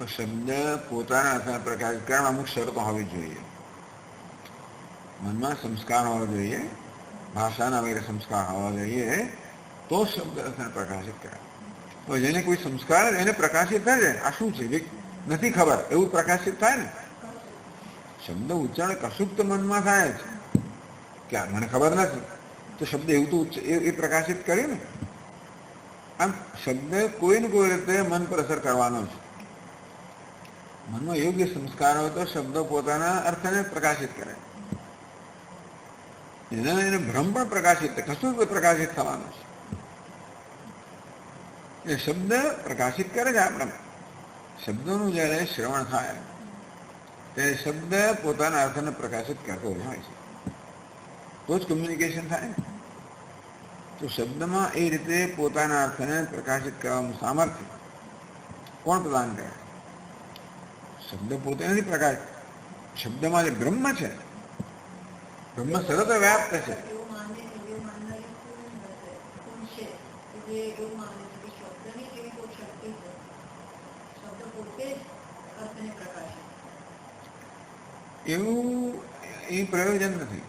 શબ્દ પોતાના અર્થને પ્રકાશિત કરવા અમુક શરતો હોવી જોઈએ. મનમાં સંસ્કાર હોવો જોઈએ, ભાષાના વગેરે સંસ્કાર હોવા જોઈએ, તો શબ્દ અર્થને પ્રકાશિત કરે. તો જેને કોઈ સંસ્કાર એને પ્રકાશિત થાય છે, આ શું છે નથી ખબર એવું પ્રકાશિત થાય ને. શબ્દ ઉચ્ચારણ કશુંક તો મનમાં થાય છે કે મને ખબર નથી, તો શબ્દ એવું તો એ પ્રકાશિત કર્યું ને. આમ શબ્દ કોઈ ને કોઈ રીતે મન પર અસર કરવાનો છે. મનમાં યોગ્ય સંસ્કાર હોય તો શબ્દો પોતાના અર્થને પ્રકાશિત કરે. એને ભ્રમ પણ પ્રકાશિત થાય, કશું પ્રકાશિત થવાનું છે. એ શબ્દ પ્રકાશિત કરે છે આપણે. શબ્દોનું જ્યારે શ્રવણ થાય ત્યારે શબ્દ પોતાના અર્થને પ્રકાશિત કરતો હોય છે, તો જ કમ્યુનિકેશન થાય. તો શબ્દમાં એ રીતે પોતાના અર્થને પ્રકાશિત કરવાનું સામર્થ્ય કોણ પ્રદાન કરે? શબ્દ પોતે નથી પ્રકાશ. શબ્દમાં જે બ્રહ્મ છે, બ્રહ્મ સતત વ્યાપ્ત છે. એવું એ પ્રયોજન નથી.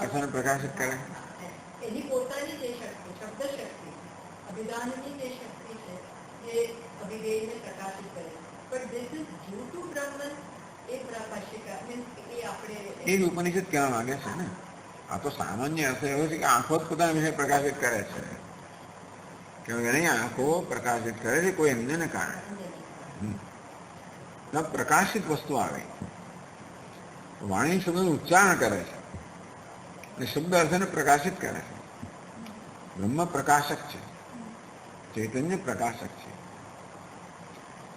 અર્થને પ્રકાશિત કરે. એની પોતાની જે શક્તિ, શબ્દ શક્તિ, અભિધાનની જે શક્તિ છે જે અભિધેયને પ્રકાશિત કરે. But this is due to Brahman. એ પ્રકાશિકા મીન્સ એ આપણે એ જ ઉપનિષદ કહેવા માંગે છે ને. આ તો સામાન્ય અર્થ એવો છે કે આંખો જ પોતાના વિશે પ્રકાશિત કરે છે. કે નહીં, આંખો પ્રકાશિત કરે છે કોઈ અન્યને કારણે. પ્રકાશિત વસ્તુ આવે, વાણી શબ્દનું ઉચ્ચારણ કરે છે અને શબ્દ અર્થને પ્રકાશિત કરે છે. બ્રહ્મ પ્રકાશક છે, ચૈતન્ય પ્રકાશક છે.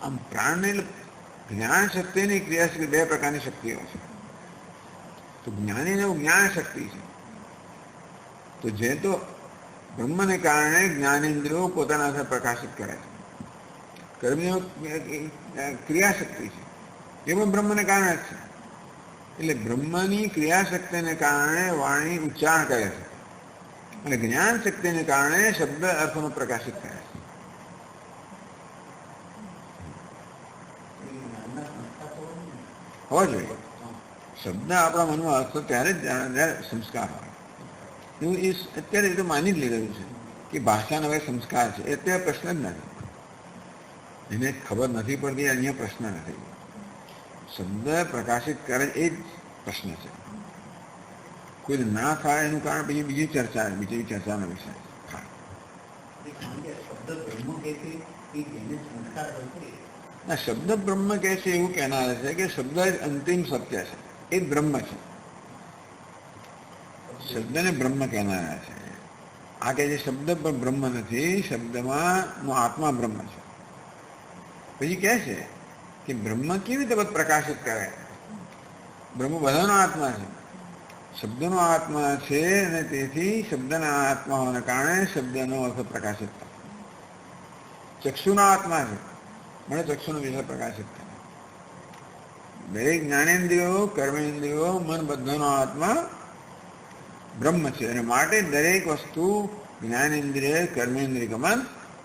આમ પ્રાણને જ્ઞાન શક્તિની ક્રિયાશક્તિ બે પ્રકારની શક્તિઓ છે. તો જ્ઞાનીને જ્ઞાન શક્તિ છે. તો જે તો બ્રહ્મને કારણે જ્ઞાનેન્દ્રિયો પોતાના અર્થને પ્રકાશિત કરે છે. કર્મીઓ ક્રિયાશક્તિ છે, એ પણ બ્રહ્મને કારણે જ છે. એટલે બ્રહ્મની ક્રિયાશક્તિને કારણે વાણી ઉચ્ચારણ કરે છે અને જ્ઞાન શક્તિને કારણે શબ્દ અર્થનો પ્રકાશિત કરે છે. હોવો જોઈએ. શબ્દ આપણા મનમાં અર્થ ત્યારે જ જ્યારે સંસ્કાર હોય. એવું એ અત્યારે એ તો માની જ લીધેલું છે કે ભાષાનો હવે સંસ્કાર છે. એ અત્યારે પ્રશ્ન જ નથી. એને ખબર નથી પડતી, અહીંયા પ્રશ્ન નથી. શબ્દ પ્રકાશિત કરે એ જ પ્રશ્ન છે. કોઈ ના થાય એનું કારણ પછી બીજી ચર્ચા, બીજી ચર્ચાનો વિષય. હા, ના, શબ્દ બ્રહ્મ કહે છે એવું કહેનાર છે કે શબ્દ જ અંતિમ સત્ય છે, એ જ બ્રહ્મ છે. શબ્દને બ્રહ્મ કહેનારા છે. આ કહે છે શબ્દ પણ બ્રહ્મ નથી, શબ્દમાં નો આત્મા બ્રહ્મ છે. પછી કહે છે કે બ્રહ્મ કેવી રીતે બધું પ્રકાશિત કરે? બ્રહ્મ બધાનો આત્મા છે, શબ્દનો આત્મા છે, અને તેથી શબ્દના આત્મા હોવાને કારણે શબ્દનો અર્થ પ્રકાશિત થાય. ચક્ષુનો આત્મા છે, મને ચક્ષુનો વિષય પ્રકાશિત થાય. દરેક જ્ઞાનેન્દ્રિયો, કર્મેન્દ્રિયો, મન બધાનો આત્મા બ્રહ્મ છે, અને માટે દરેક વસ્તુ જ્ઞાનેન્દ્રિય, કર્મેન્દ્રિય, મન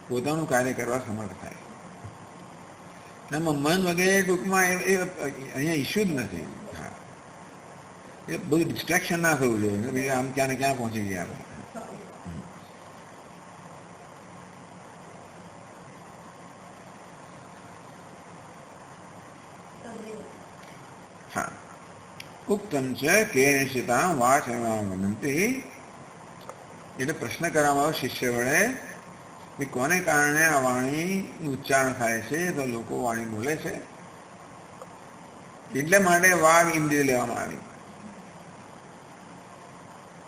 પોતાનું કાર્ય કરવા સમર્થ થાય. એમાં મન વગેરે ટૂંકમાં એ અહીંયા ઇસ્યુ જ નથી. હા, એ બધું ડિસ્ટ્રેક્શન ના થવું જોઈએ. આમ ક્યાં ને ક્યાં પહોંચી ગયા આપણે. હા, ઉક્તમ છે કેનશિતા વાચમાં વદંતી. એટલે પ્રશ્ન કરવામાં આવ્યો શિષ્ય વડે કે કોને કારણે આ વાણીનું ઉચ્ચારણ થાય છે, તો લોકો વાણી બોલે છે, એટલા માટે વાગ ઇન્દ્રિય લેવામાં આવી.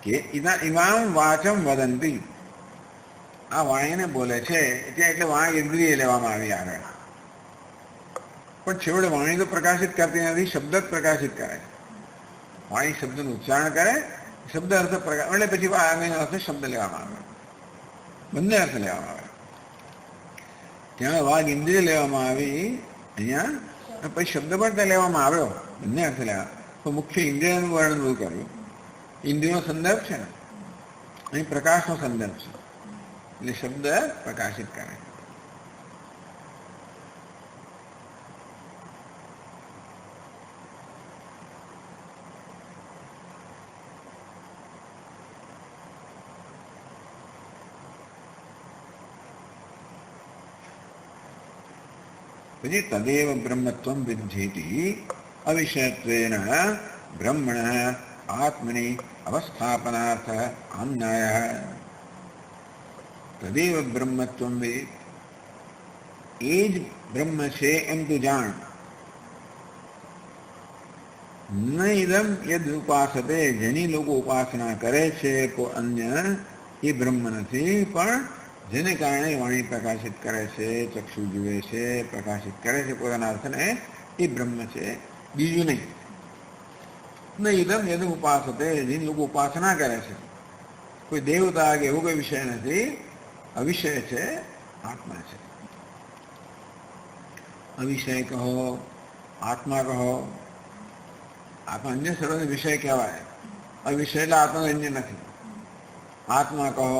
કે ઇમામ વાચમ વદંતી, આ વાણીને બોલે છે એટલે વાગ ઇન્દ્રિય લેવામાં આવી આગળ. પણ છેવટે વાણી તો પ્રકાશિત કરતી નથી, શબ્દ જ પ્રકાશિત કરે. વાણી શબ્દનું ઉચ્ચારણ કરે, શબ્દ અર્થ પ્રકાશ, એટલે પછી આગળનો અર્થ શબ્દ લેવામાં આવે, બંને અર્થ લેવામાં આવે. ત્યાં વાઘ ઇન્દ્રિય લેવામાં આવી, અહીંયા પછી શબ્દ પણ ત્યાં લેવામાં આવ્યો, બંને અર્થ લેવા. તો મુખ્ય ઇન્દ્રિયનું વર્ણન બહુ કર્યું. ઇન્દ્રિયનો સંદર્ભ છે ને, અહીં પ્રકાશનો સંદર્ભ છે, એટલે શબ્દ પ્રકાશિત કરે. પછી તદેવ બ્રહ્મત્વમ વિદ્ધેતિ અવિષયત્વેન બ્રહ્મણ આત્મની અવસ્થાપનાર્થ અન્વય. તદેવ બ્રહ્મત્વમ વિદ, એ જ બ્રહ્મ છે એમ તું જાણ. ન ઇદમ યદ ઉપાસતે, જેની લોકો ઉપાસના કરે છે તો અન્ય એ બ્રહ્મ નથી, પણ જેને કારણે વાણી પ્રકાશિત કરે છે, ચક્ષુ જુએ છે, પ્રકાશિત કરે છે પોતાના અર્થને, એ બ્રહ્મ છે, બીજું નહીં. ન ઇદમ યદ ઉપાસતે, જેની લોકો ઉપાસના કરે છે, કોઈ દેવતા કે એવો કોઈ વિષય નથી, અવિષય છે, આત્મા છે. અવિષય કહો, આત્મા કહો, આત્મા અન્ય સર્વને વિષય કહેવાય. અવિષય એટલે આત્મા અન્ય નથી. આત્મા કહો,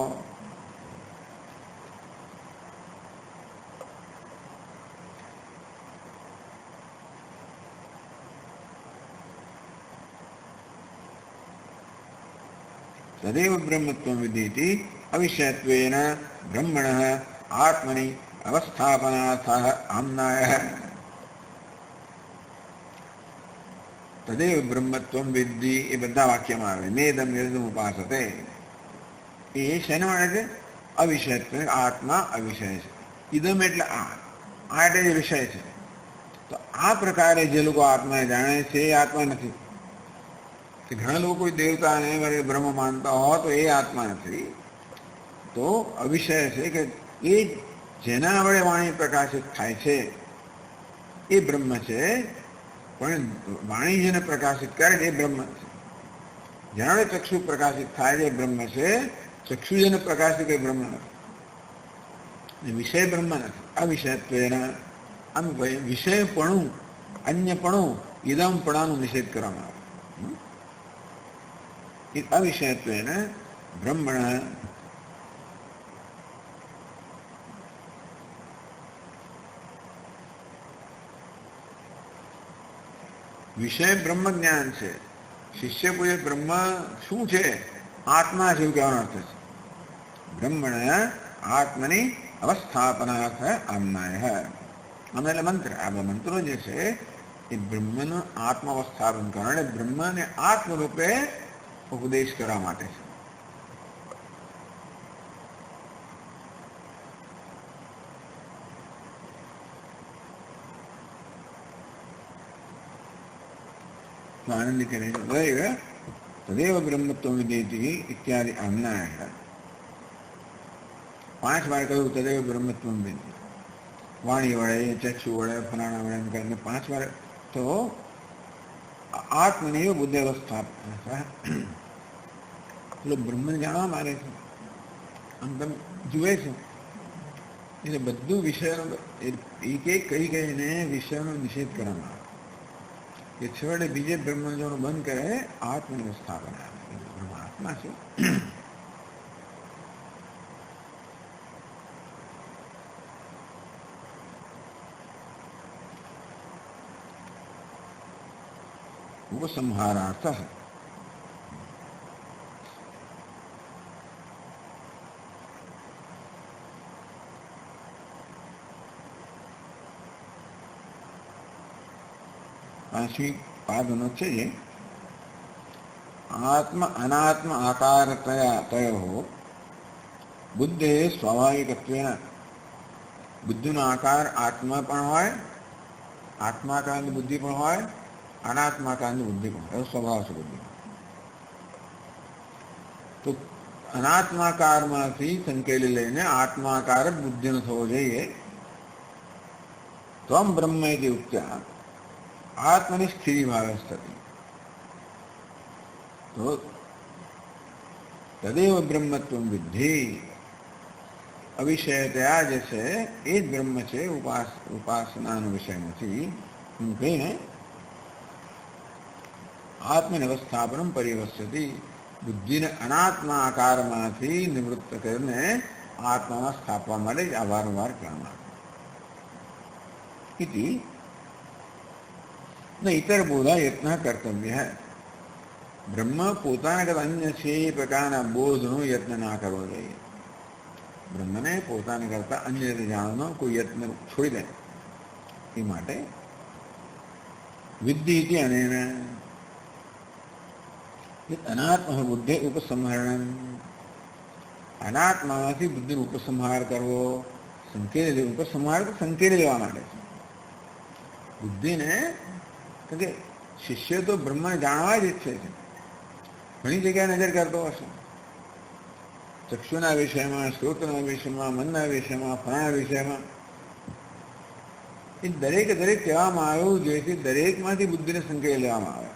તદેવ બ્રહ્મત્વમ વિદ્ધેતિ અવિષયત્વેન બ્રહ્મણઃ આત્મનિ અવસ્થાપનાર્થઃ આમ્નાય. તદેવ બ્રહ્મત્વમ વિદ્ધિ, એ બધા વાક્યમાં આવે. નેદમ યદમ ઉપાસતે, એ શેને મળે છે? અવિષયત્વ, આત્મા અવિષય છે. ઇદમ એટલે આ એટલે જે વિષય છે. તો આ પ્રકારે જે લોકો આત્માને જાણે છે એ આત્મા નથી. ઘણા લોકો કોઈ દેવતાને બ્રહ્મ માનતા હોય તો એ આત્મા નથી, તો અવિષય છે કે એ જેના વડે વાણી પ્રકાશિત થાય છે એ બ્રહ્મ છે. પણ વાણી જેને પ્રકાશિત કરે એ બ્રહ્મ છે. જેના વડે ચક્ષુ પ્રકાશિત થાય છે એ બ્રહ્મ છે. ચક્ષુ જેને પ્રકાશિત એ બ્રહ્મ નથી, વિષય બ્રહ્મ નથી. આ વિષયત્વેના આમ વિષયપણું, અન્યપણું, ઇદમપણાનો નિષેધ કરવામાં આવે. અવિષયત્વેન બ્રહ્મણ વિષય બ્રહ્મ જ્ઞાન છે. શિષ્ય પૂછે બ્રહ્મ શું છે, આત્મા છે એવું કહેવાનો અર્થ છે. બ્રહ્મણ આત્મની અવસ્થાપનાર્થ આમ્નાય. આમ એટલે મંત્ર. આ મંત્રો જે છે એ બ્રહ્મનું આત્મ અવસ્થાપન કરવા એટલે બ્રહ્મને આત્મરૂપે ઉપદેશ કરવા માટે છે. आनंद करे तदेव ब्रह्मत्व विदेति इत्यादि आमनाय. 5 बार कहूँ तदेव ब्रह्मत्व विदेति. वाणी वड़े चक्षु वड़े फलाना वड़े करने 5 बार तो आत्मनिव बुद्धि अवस्था मतलब ब्रह्म जाणवा मारे છે આમ તમે જુએ છે એટલે બધું વિષયનો એક એક કઈ કઈને વિષયનો નિષેધ કરવામાં આવે. ये छेड़े बीजे ब्रह्म जो बंद करे आत्म स्थापन आत्मा से उपसंहारार्थ है. पांचवी पादन है आत्म अनात्म आकार तयो बुद्धि स्वाभाविकत्वेन. बुद्धिनो आकार आत्मा पण होय, आत्माकारनी बुद्धि पण होय, अनात्माकारनी बुद्धि पण होय. स्वभाव से बुद्धि तो अनात्माकारमांथी संकेली लईने आत्माकार बुद्धिनो थवो जोईए. त्वं ब्रह्म इति उक्त्या आत्मनि स्थिति भावस्थति. तो तदेव ब्रह्मत्वं विद्धि. अविषयतया जैसे एक ब्रह्म से उपासना विषय में आत्मनिवस्थापनम परिवस्थति. बुद्धि ने अनात्मा आकार में निवृत्त करने आत्मा में स्थापवा माटे आ वारंवार कहवामां इति न इतर बोधा यत्न कर्तव्य है. ब्रह्म पोताना करता अन्य छे प्रकारना बोधनो यत्न ना करवो जोईए. ब्रह्म ने पोताना करता अन्य जानવાનો कोई यत्न छोड़ी दे. એ માટે विद्धि इति अनेन अनात्म बुद्धि उपसंहरण. अनात्माथी बुद्धि उपसंहार करवो. संकेली उपसंहार तो संकेली लेवा माटे बुद्धि ने क्योंकि शिष्य तो ब्रह्म ने जाणवा ज इच्छे छे. घणी जग्याए नजर करतो हशे. चक्षुना विषयमां, श्रोतना विषयमां, मनना विषयमां, फलाना विषयमां એ દરેક દરેક કહેવામાં આવ્યું જેથી દરેકમાંથી બુદ્ધિને સંકેલી લેવામાં આવે.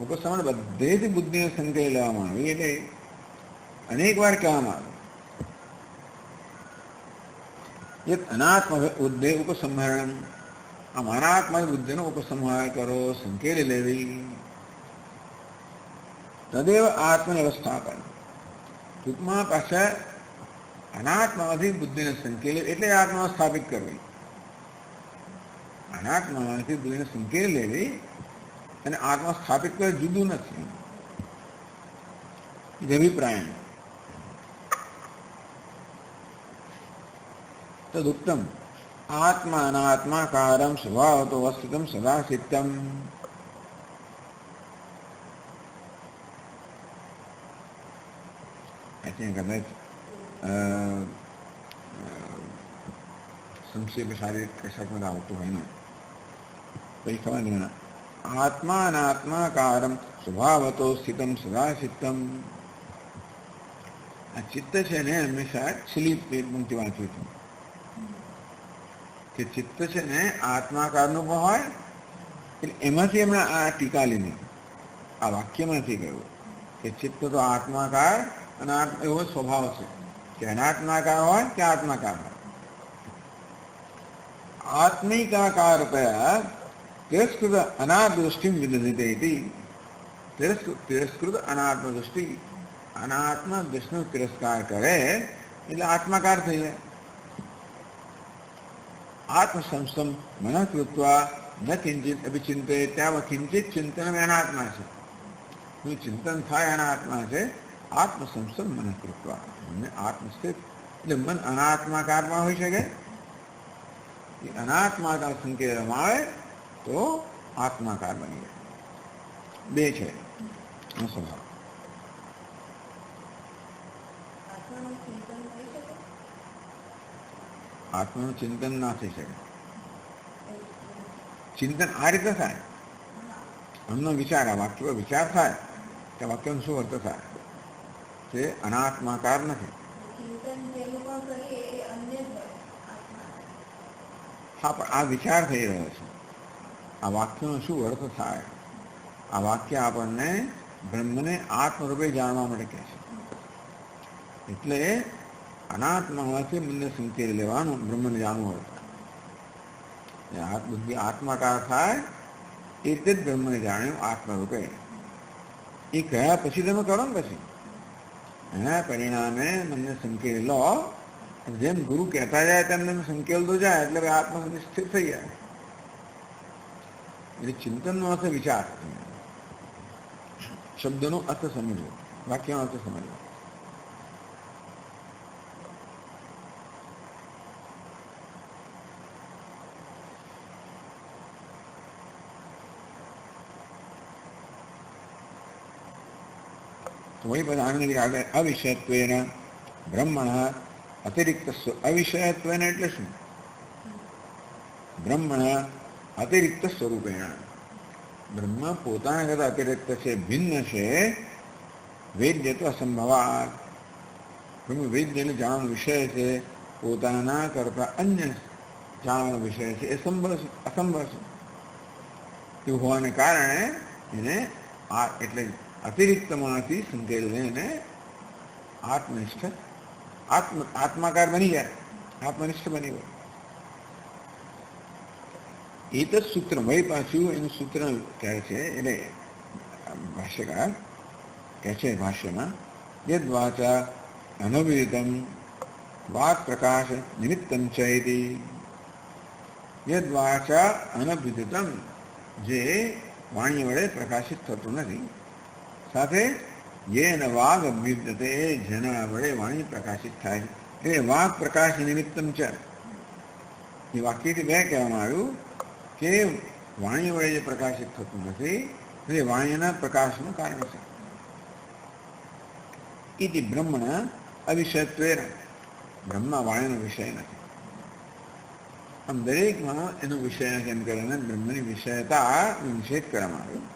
ઉપસંહાર બધેથી બુદ્ધિને સંકેલી લેવામાં આવી એટલે અનેક વાર કહેવામાં આવે. એક અનાત્મ બુદ્ધિ ઉપસંહરણ. આમ અનાત્મા બુદ્ધિનો ઉપસંહાર કરો, સંકેલી લેવી. તદેવ આત્મવ્યવસ્થાપન. ટૂંકમાં પાછા અનાત્મામાંથી બુદ્ધિને સંકેલી એટલે આત્મા સ્થાપિત કરવી. અનાત્મામાંથી બુદ્ધિને સંકેલી લેવી અને આત્મા સ્થાપિત કરે જુદું નથી. અભિપ્રાય તદુક્તમ आत्मा अनात्माकारं स्वभावतो वस्तुतं सदा सिद्धम्. ऐसे कदाच संक्षेप शारीरिक कशाकमध्ये आवडतो आहे ना काही खबर नाही ना. आत्मा अनात्माकारं स्वभावतो स्थितं सदा सिद्धम्. આ ચિત્ત છે ને હંમેશા છેલ્લી પંક્તિ વાંચું છું કે ચિત્ત છે ને આત્માકારનું પણ હોય એટલે એમાંથી એમણે આ ટીકા લીધી. આ વાક્યમાંથી કહ્યું કે ચિત્ત તો આત્માકાર અને એવો સ્વભાવ છે કે અનાત્માકાર હોય કે આત્માકાર હોય. આત્મિકાકારતયા तिरस्कृत अनात्मदृष्टिं विदधते इति. तिरस्कृत अनात्मदृष्टि. अनात्म दृष्टिનો तिरस्कार करे એટલે આત્માકાર થઈ જાય. आत्मसंस्थम मन कृत्वा न किंचित अभिचिंते त्याव किंचित चिंतन में अनात्मा से ચિંતન થાય અનાત્મા છે આત્મસંસ્થમ મન કૃત્વા, મને આત્મસ્થિત, એટલે મન અનાત્માકારમાં હોઈ શકે, એ અનાત્માકાર સંકેતમાં આવે તો આત્માકાર બની જાય. બે છે એનો સ્વભાવ. આત્માનું ચિંતન થઈ શકે? આત્માનું ચિંતન ના થઈ શકે. ચિંતન આ રીતે થાય, અમનો વિચાર, આ વાક્ય પર વિચાર થાય કે વાક્યનો શું અર્થ થાય, તે અનાત્માકાર નથી. ચિંતન જેનું પણ કરીએ એ અન્ય જ હોય આત્મા. હા, પણ આ વિચાર થઈ રહ્યો છે, આ વાક્યનો શું અર્થ થાય, આ વાક્ય આપણને બ્રહ્મને આત્મરૂપે જાણવા માટે કહે છે. એટલે અનાત્મામાંથી મને સંકેત લેવાનું, બ્રહ્મને જાણવું હોય, બુદ્ધિ આત્માકાર થાય એ રીતે જ બ્રહ્મને જાણ્યું આત્મરૂપે. એ કહ્યા પછી તમે કરો ને, પછી એના પરિણામે મને સંકેત લો, જેમ ગુરુ કહેતા જાય તેમ તમે સંકેલતો જાય એટલે આત્મા સ્થિર થઈ જાય. એટલે ચિંતનનો અર્થ વિચાર, શબ્દનો અર્થ સમજવો, વાક્યનો અર્થ સમજવો. वही प्रधान आगे अविषयत्वेन ब्रह्मण अतिरिक्त अविषयत्वेन એટલે શું? બ્રહ્મણ અતિરિક્ત સ્વરૂપેણ, બ્રહ્મ પોતાના કરતા અતિરિક્ત છે, ભિન્ન છે. વેદ્ય તો અસંભવાત, બ્રહ્મ વેદ્યને જાણવાનો વિષય છે, પોતાના કરતા અન્ય જાણવાનો વિષય છે, એ અસંભવ છે. એવું હોવાને કારણે એને એટલે અતિરિક્તમાંથી સંકેત લઈને આત્મનિષ્ઠ આત્માકાર બની જાય, આત્મનિષ્ઠ બની જાય. એ તો સૂત્ર વહી પાછું એનું સૂત્ર કહે છે, એટલે ભાષ્યકાર કહે છે ભાષ્યમાં, યદ વાચા અનવિદિતમ વાક પ્રકાશ નિમિત્તમ ચૈતિ, યદ વાચા અનવિદિતમ, જે વાણી વડે પ્રકાશિત થતું નથી, સાથે યેન વાગ અભ્યુદતે, જેના વડે વાણી પ્રકાશિત થાય છે, એ વાક પ્રકાશ નિમિત્તમ છે. એ વાક્યથી બે કહેવામાં આવ્યું કે વાણી વડે જે પ્રકાશિત થતું નથી એ વાણીના પ્રકાશનું કારણ છે. ઇતિ બ્રહ્મણ અવિષયત્વેન, બ્રહ્મ વાણીનો વિષય નથી. આમ દરેકમાં એનો વિષય નથી એમ કરીને બ્રહ્મની વિષયતા નિષેધ કરવામાં આવ્યો.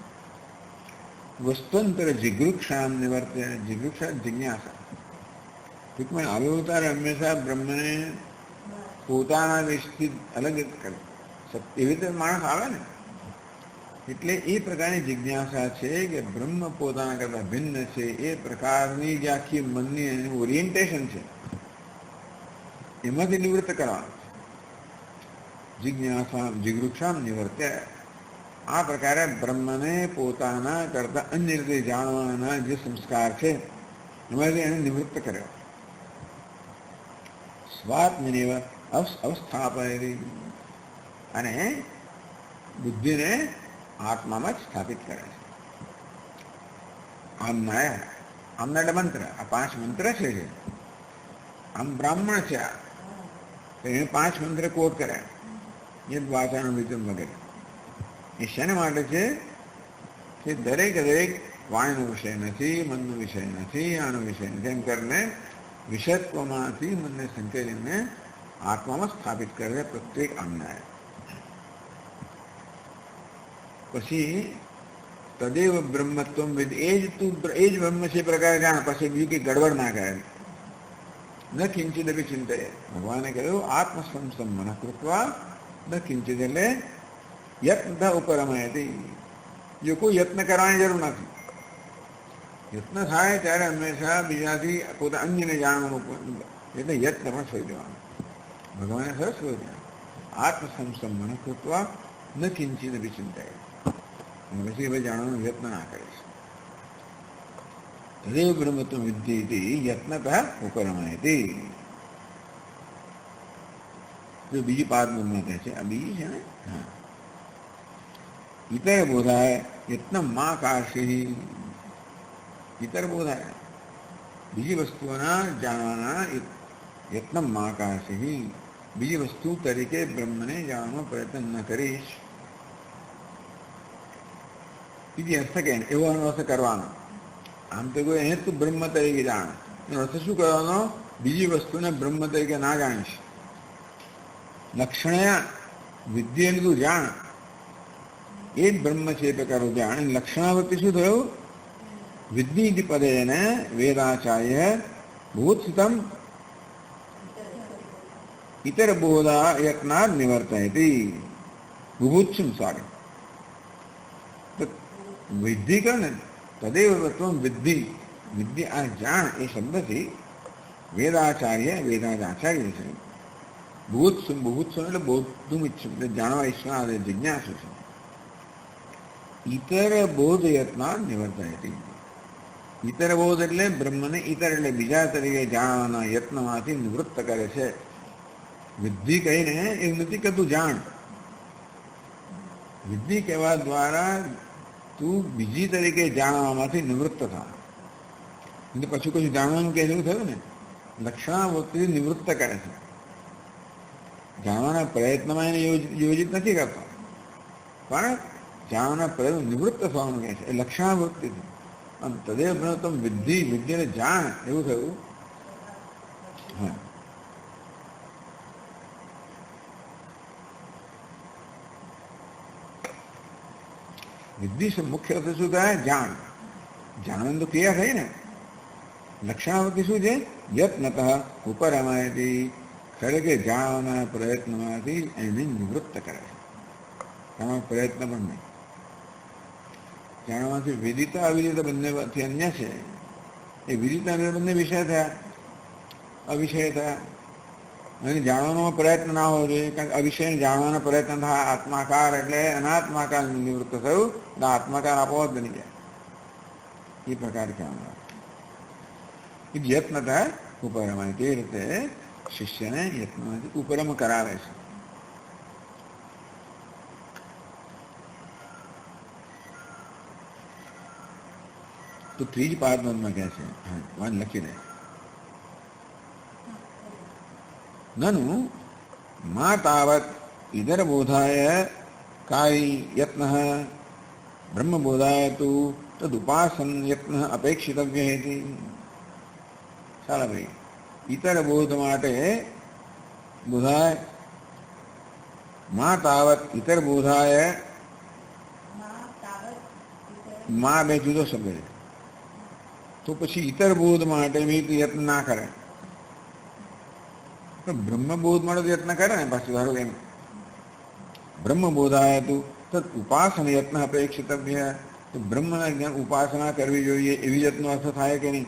વસ્તુંતર જિગૃક્ષા નિવર્તે, જિગૃક્ષા જિજ્ઞાસા, ટૂંકમાં અવતાર હંમેશા બ્રહ્મને પોતાના દેશથી અલગ જ કરે, એવી રીતે માણસ આવે ને, એટલે એ પ્રકારની જિજ્ઞાસા છે કે બ્રહ્મ પોતાના કરતા ભિન્ન છે. એ પ્રકારની જે આખી મનની એનું ઓરિએન્ટેશન છે એમાંથી નિવૃત્ત કરવાનું. જિજ્ઞાસા જિગૃક્ષા નિવર્તે, આ પ્રકારે બ્રહ્મને પોતાના કરતા અન્ય રીતે જાણવાના જે સંસ્કાર છે એમાંથી એને નિવૃત્ત કર્યો. સ્વાત્મનિવ અવસ્થાપયતિ, અને બુદ્ધિને આત્મામાં જ સ્થાપિત કરે છે. આમના એટલે મંત્ર, આ 5 મંત્ર છે. આમ બ્રાહ્મણ છે, આ એને 5 મંત્ર કોટ કર્યા, એ વાચાનું વિધમ વગેરે. એ શેના માટે છે કે દરેક વાણીનો વિષય નથી, મનનો વિષય નથી, આનો વિષય નથી, એમ કરીને વિષયત્વમાંથી મનને સંકેલીને આત્મામાં સ્થાપિત કરે પ્રત્યેક આમનાએ. પછી તદેવ બ્રહ્મત્વ વિદ, એ જ બ્રહ્મ છે પ્રકાર જાણ, પછી બીજું કંઈ ગડબડ ના કરે. ન કિંચિત અભી ચિંતે, ભગવાને કહ્યું આત્મસંસ્થમ મન કૃત્વા ન કિંચિત, એટલે યત્ન ઉપરમયતિ, જો કોઈ યત્ન કરવાની જરૂર નથી. યત્ન થાય ત્યારે હંમેશા બીજાથી પોતા અન્યને જાણવાનું, એટલે યત્ન પણ છોડી દેવાનું. ભગવાને સરસ કહ્યું આત્મસંસ્થમ મન કૃત્વા ન કિંચિત અભી ચિંતે, પછી હવે જાણવાનું યત્ન ના કરીશ. તદેવ બ્રહ્મત્વ વિદ્યિતિ યત્નતઃ ઉપરમયતિ. જો બીજી પાદમાં કહે છે, આ બીજી છે ને, હા, ઇતર બોધાય યત્ન મા કાશી, ઇતર બોધાય, બીજી વસ્તુઓના જાણવાના યત્નમાં આકાશી, બીજી વસ્તુ તરીકે બ્રહ્મને જાણવાનો પ્રયત્ન ન કરીશ. બીજી અર્થ કે એવો અર્થ કરવાનો. આમ તો કોઈ એને તું બ્રહ્મ તરીકે જાણ, એનો અર્થ શું કરવાનો? બીજી વસ્તુને બ્રહ્મ તરીકે ના જાણીશ. લક્ષણ વિદ્યાને તું જાણ, એ જ બ્રહ્મ છે એ પ્રકારો જાણ. લક્ષણાવૃત્તિ શું થયું? વિદ્યિ પદેન વેદાચાર્ય ભૂતસ્થિતમ ઇતર બોધા યત્નાદ નિવર્તયતિ. બુભુત્સુમ સારી વિદ્ધિ કર ને તદેવ તત્વ વિદ્ધિ. વિદ્યા આ જાણ એ શબ્દથી વેદાચાર્ય, વેદાંત આચાર્ય છે. બુભુત્સુમ, બુભુત્સુમ એટલે બોધુમ ઈચ્છું, એટલે જાણવા ઈચ્છવા જિજ્ઞાસુ છે. ઇતર બોધ યત્નાદ નિવર્તયતિ. ઇતર બોધ એટલે બ્રહ્મને ઇતર એટલે બીજા તરીકે જાણવાના યત્નમાંથી નિવૃત્ત કરે છે. વિદ્ધિ કહીને એવું નથી કે તું જાણ. વિદ્ધિ કહેવા દ્વારા તું બીજી તરીકે જાણવામાંથી નિવૃત્ત થા. એટલે પછી કશું જાણવાનું કે એવું થયું ને, લક્ષણાવૃત્તિ નિવૃત્ત કરે છે. જાણવાના પ્રયત્નમાં એને યોજિત નથી કરતા, પણ જાણવાના પ્રયત્ન નિવૃત્ત થવાનું કહે છે એ લક્ષણાવૃત્તિથી. અને તદેવ બ્રહ્મ વિદ્ધિ, વિદ્યાને જાણ એવું થયું. હા, વિદ્ધિ મુખ્ય અર્થ શું થાય? જાણ. જાણવાની તો ક્રિયા થઈ ને. લક્ષણાવૃત્તિ શું છે? યત્નતઃ ઉપરમાયતી, ખરેખર જાણવાના પ્રયત્નમાંથી એને નિવૃત્ત કરે છે. તમારો પ્રયત્ન પણ નહીં. જાણવાથી વિદિતા અવિદિતા બંનેથી અન્ય છે. એ વિદિતા બંને વિષય થયા, અવિષય થયા. અને જાણવાનો પ્રયત્ન ના હોવો જોઈએ, કારણ કે અવિષયને જાણવાનો પ્રયત્ન થાય. આત્માકાર એટલે અનાત્માકાર નિવૃત્ત થયું, એટલે આત્માકાર આપોઆપ બની જાય. એ પ્રકાર કહેવામાં યત્ન થાય ઉપરમાય. તે રીતે શિષ્યને યત્નમાંથી ઉપરમ કરાવે છે. તો ત્રીજી પાદમાં કહે છે, વાન લખી દે. નનુ મા તાવત ઇધર બોધાય કાય યત્ન બ્રહ્મબોધાય તુ તદુપાસન યત્ન અપેક્ષિતવ્ય હેતિ. ચાલો ભાઈ, ઇતર બોધ માટે બોધાય મા તાવત ઇતર બોધાય, મા બે જુદો શબ્દ છે. તો પછી ઇતર બોધ માટે મેં યત્ન ના કરે. બ્રહ્મબોધ માટે યત્ન કરે ને પાછું. ધારો એમ બ્રહ્મબોધાય તું તદ ઉપાસન યત્ન અપેક્ષિતવ્ય. તો બ્રહ્મના જ્ઞાન ઉપાસના કરવી જોઈએ એવી યત્નો અર્થ થાય કે નહીં?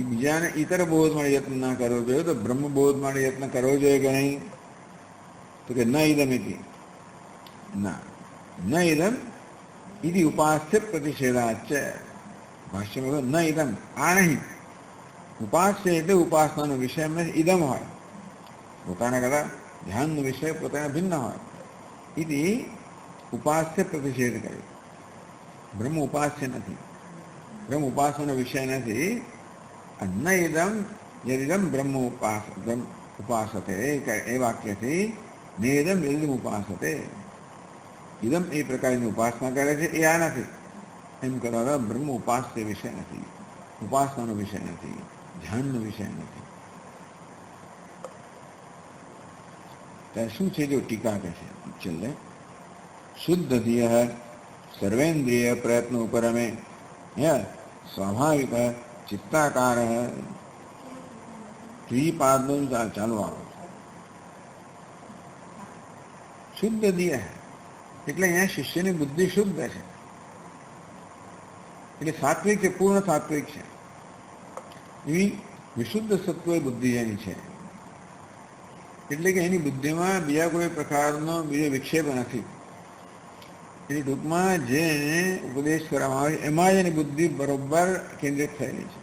બીજાને ઇતર બોધ માટે યત્ન ના કરવો જોઈએ, તો બ્રહ્મબોધ માટે યત્ન કરવો જોઈએ કે નહીં? તો કે ન ઇદમ ઇતિ, ના ન ઇદમ ઇતિ ઉપાસ્ય પ્રતિષેધાચ. ભાષ્યમાં ન ઇદમ, આ નહીં. ઉપાસ્ય એટલે ઉપાસનાનો વિષય એમને ઇદમ હોય, પોતાના કરતા ધ્યાનનો વિષય પોતાના ભિન્ન હોય. ઇતિ ઉપાસ્ય પ્રતિષેધ કરે. બ્રહ્મ ઉપાસ્ય નથી, બ્રહ્મ ઉપાસનાનો વિષય નથી. ન ઇદમ યદિદમ બ્રહ્મ ઉપાસતે, એ વાક્યથી નેદમ યદિદમ ઉપાસતે. ઇદમ એ પ્રકારની ઉપાસના કરે છે, એ આ નથી. એમ કરવા બ્રહ્મ ઉપાસ્ય વિષય નથી, ઉપાસનાનો વિષય નથી, ધ્યાનનો વિષય નથી. ત્યારે શું છે? જો ટીકા કહે છે છેલ્લે, શુદ્ધ ધિય સર્વેન્દ્રિય પ્રયત્ન ઉપરમે સ્વાભાવિક ચિત્તાકાર ત્રિપાદનું ચાલુ આવે. શુદ્ધ ધિય એટલે અહીંયા શિષ્યની બુદ્ધિ શુદ્ધ છે, એટલે સાત્વિક છે, પૂર્ણ સાત્વિક છે. એવી વિશુદ્ધ સત્વ બુદ્ધિ એની છે. એટલે કે એની બુદ્ધિમાં બીજા કોઈ પ્રકારનો બીજો વિક્ષેપ નથી. એટલે ટૂંકમાં જે એને ઉપદેશ કરવામાં આવે એમાં જ એની બુદ્ધિ બરોબર કેન્દ્રિત થયેલી છે.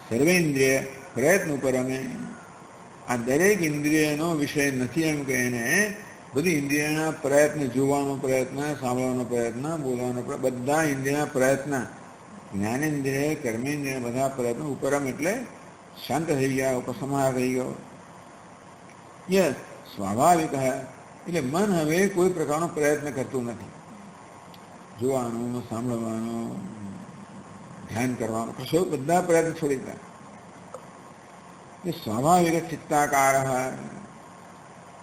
સર્વેન્દ્રિય પ્રયત્ન ઉપર અમે આ દરેક ઇન્દ્રિયનો વિષય નથી એમ કે એને બધી ઇન્દ્રિયના પ્રયત્ન, જોવાનો પ્રયત્ન, સાંભળવાનો પ્રયત્ન, બોલવાનો પ્રયત્ન, બધા ઇન્દ્રિયના પ્રયત્ન, જ્ઞાનેન્દ્રિય, કર્મેન્દ્રિય, બધા પ્રયત્નો ઉપરમ એટલે શાંત થઈ ગયા, ઉપસમાર થઈ ગયો. યસ સ્વાભાવિક એટલે મન હવે કોઈ પ્રકારનો પ્રયત્ન કરતું નથી. જોવાનું, સાંભળવાનું, ધ્યાન કરવાનું, કશો બધા પ્રયત્ન છોડી દીધા. એ સ્વાભાવિક ચિત્તાકાર.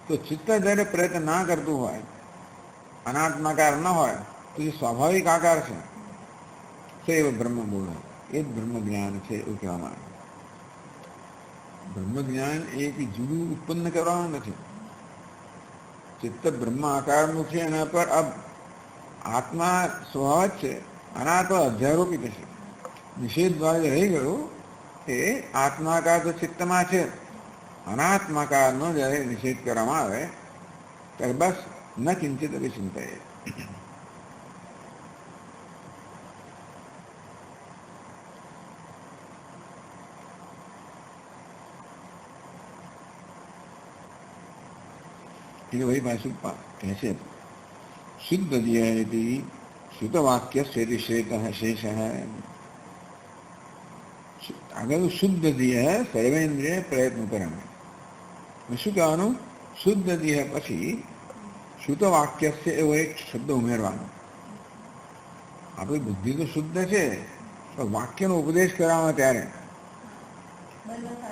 તો ચિત્ત જ્યારે પ્રયત્ન ના કરતું હોય, અનાત્માકાર ન હોય, તો જે સ્વાભાવિક આકાર છે તો એ બ્રહ્મ બોલે, એ જ બ્રહ્મ જ્ઞાન છે એવું કહેવામાં આવે. બ્રહ્મ જ્ઞાન એ જુદું ઉત્પન્ન કરવાનું નથી. ચિત્ત બ્રહ્મ આકારનું છે, એના પર અબ આત્મા સ્વભાવ જ છે, અનાત્મા અધ્યારોપિત છે. નિષેધ દ્વારા રહી ગયું એ આત્માકાર તો ચિત્તમાં છે, અનાત્માકારનો જ્યારે નિષેધ કરવામાં આવે ત્યારે બસ ન કિંચિત અભિચિંતયે. એટલે વહી પાછું કહે છે શુદ્ધ દિયતિ શુદ્ધવાક્ય શ્રેત શેષ. આગળ શુદ્ધ દિય સર્વેન્દ્રિય પ્રયત્ન કરે. શું કહેવાનું? શુદ્ધ દિય પછી શુદ્ધ વાક્ય છે એવો એક શબ્દ ઉમેરવાનો. આપણી બુદ્ધિ તો શુદ્ધ છે, પણ વાક્યનો ઉપદેશ કરાવવાનો ત્યારે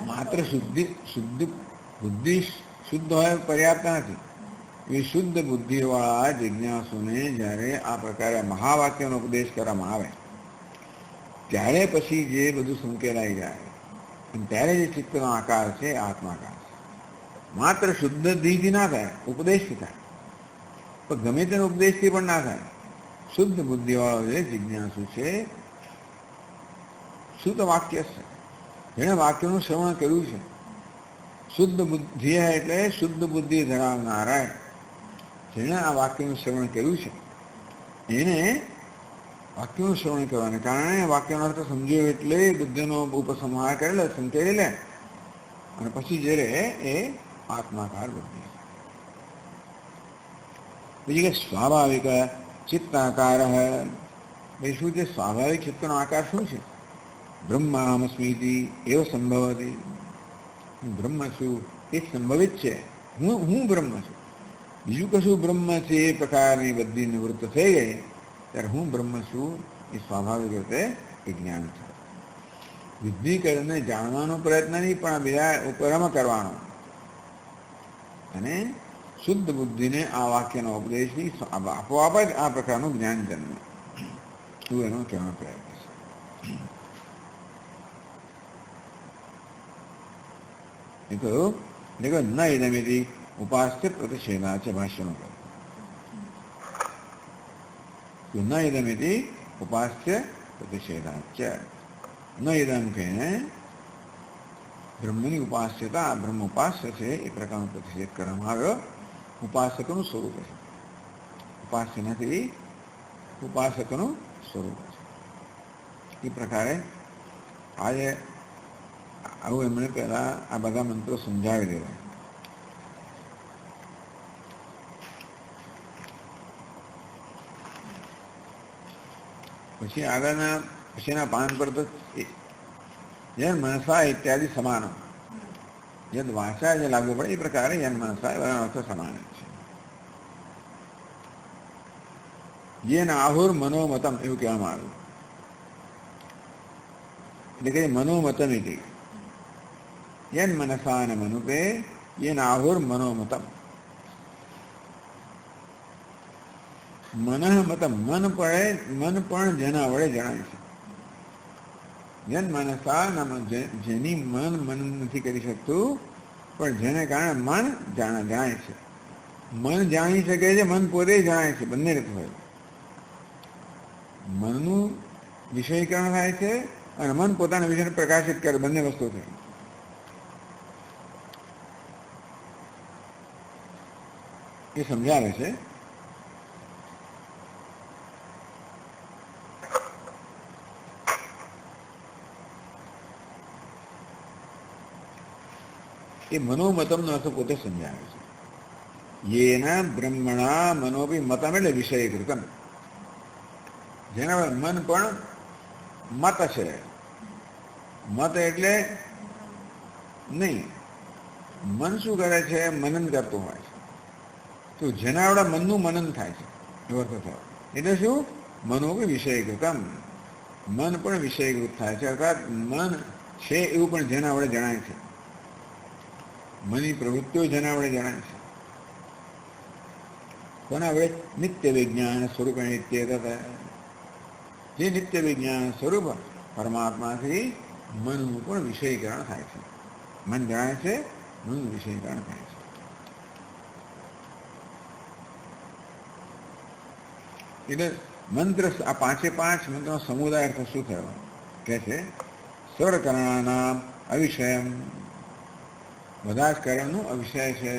માત્ર શુદ્ધ બુદ્ધિ શુદ્ધ હોય પર્યાપ્ત નથી. એ શુદ્ધ બુદ્ધિવાળા જિજ્ઞાસુને જ્યારે આ પ્રકારે મહાવાક્યનો ઉપદેશ કરવામાં આવે ત્યારે પછી જે બધું સંકેલાઈ જાય અને ત્યારે જે ચિત્તનો આકાર છે આત્માકાર છે. માત્ર શુદ્ધ બુદ્ધિથી ના થાય, ઉપદેશથી થાય. પણ ગમે તેનો ઉપદેશથી પણ ના થાય. શુદ્ધ બુદ્ધિવાળો જે જિજ્ઞાસુ છે, શુદ્ધ વાક્ય છે, જેણે વાક્યનું શ્રવણ કર્યું છે. શુદ્ધ બુદ્ધિ એટલે શુદ્ધ બુદ્ધિ ધરાવનારા જેણે આ વાક્યનું શ્રવણ કર્યું છે એને વાક્યનું શ્રવણ કરવાને કારણે વાક્યનો અર્થ સમજ્યો એટલે બુદ્ધિનો ઉપસંહાર કરેલો, સંકેલી લે અને પછી જે રહે એ આત્માકાર બુદ્ધિ. બીજી કે સ્વાભાવિક ચિત્તાકાર. ભાઈ શું છે સ્વાભાવિક ચિત્તનો આકાર શું છે? બ્રહ્માહમસ્મિતિ એવ સંભવતી. બ્રહ્મ છું એ સંભવિત છે, હું બ્રહ્મ છું. બીજું કશું બ્રહ્મ છે એ પ્રકારની બધી નિવૃત્ત થઈ ગઈ ત્યારે હું બ્રહ્મ છું એ સ્વાભાવિક રીતે વિજ્ઞાન છે. બુદ્ધિ કરીને જાણવાનો પ્રયત્ન નહીં, પણ બીજા ઉપરમ કરવાનો. અને શુદ્ધ બુદ્ધિને આ વાક્યનો ઉપદેશથી આપોઆપ જ આ પ્રકારનું જ્ઞાન જન્મે શું એનો કહેવાનો પ્રયત્ન છે. એ કહ્યું દેખો ન ઇદમિતિ ઉપાસ્ય પ્રતિષેધા છે. ભાષ્યમાં કહ્યું ન ઇદમિતિ ઉપાસ્ય પ્રતિષેધા છે. ન ઇદમ કે બ્રહ્મની ઉપાસ્યતા, બ્રહ્મ ઉપાસ્ય છે એ પ્રકારનો પ્રતિષેધ કરવામાં આવ્યો. ઉપાસકનું સ્વરૂપ છે, ઉપાસ્ય નથી, ઉપાસકનું સ્વરૂપ છે. એ પ્રકારે આજે આવું એમણે પહેલા આ બધા મંત્રો સમજાવી દેવા. પછી આગળના પછીના પાન પર તો યન મનસા ઇત્યાદિ સમાન, યદ વાંચા જે લાગુ પડે એ પ્રકારે યન મનસા એવા અર્થ સમાન છે. યેન આહુર મનોમતમ એવું કહેવામાં આવ્યું. એટલે કે મનોમતમ એટલે યન મનસા ન મનુપે યેન આહુર મનોમતમ. મનઃમતમ મન પણ જેના વડે જણાય છે. યન મનસા જેની મન નથી કરી શકતું, પણ જેને કારણે મન જણાય છે. મન જાણી શકે છે, મન પોતે જણાય છે, બંને રીતે હોય. મનનું વિષયીકરણ થાય છે અને મન પોતાના વિષયને પ્રકાશિત કરે, બંને વસ્તુ થાય. એ સમજાવે છે. એ મનોમતમનો અર્થ પોતે સમજાવે છે. येन ब्रह्मणा मनोपि मतम એટલે વિષયીકૃતમ. જેના મન પણ મત છે. મત એટલે નહીં, મન શું કરે છે? મનન કરતું હોય છે. તો જેના વડે મનનું મનન થાય છે એવો અર્થ થયો. એટલે શું? મનોપી વિષયીકૃતમ, મન પણ વિષયીકૃત થાય છે. અર્થાત મન છે એવું પણ જેના વડે જણાય છે. મનની પ્રવૃત્તિઓ જેના વડે જણાય છે. કોના વડે? નિત્ય વિજ્ઞાન સ્વરૂપ નિત્ય થતા, જે નિત્ય વિજ્ઞાન સ્વરૂપ પરમાત્માથી મનનું પણ વિષયીકરણ થાય છે. મન જણાય છે, મનનું વિષયીકરણ થાય છે. એટલે મંત્ર, આ પાંચે પાંચ મંત્રનો સમુદાય અર્થ શું થયો કે છે? સર્વકરણાનામ અવિષયમ, બધા જ કરણનું અવિષય છે.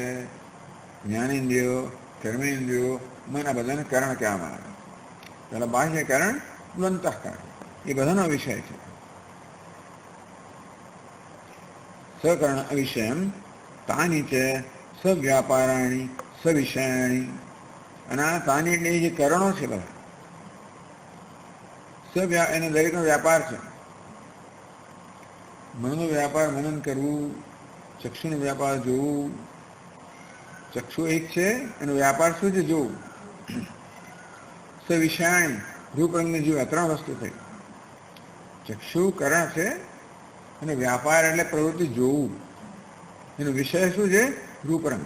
જ્ઞાનેન્દ્રિયો, કર્મેન્દ્રિયો, મન, આ બધાને કરણ કહેવામાં આવે. પેલા બાહ્ય કરણ, અંતઃકરણ, એ બધાનો વિષય છે. સકરણ અવિષયમ તાની છે સવ્યાપારાણી સવિષયાણી. અને આ તાની એટલે જે કરણો છે બધા એને દરેકનો વ્યાપાર છે. મનનો વ્યાપાર મનન કરવું, ચક્ષુનો વ્યાપાર જોવું. ચક્ષુ એક છે, એનો વ્યાપાર શું છે? જોવું. સવિષયાણી રૂપરંગને જોવા, ત્રણ વસ્તુ થઈ. ચક્ષુ કરણ છે અને વ્યાપાર એટલે પ્રવૃત્તિ જોવું. એનો વિષય શું છે? રૂપરંગ.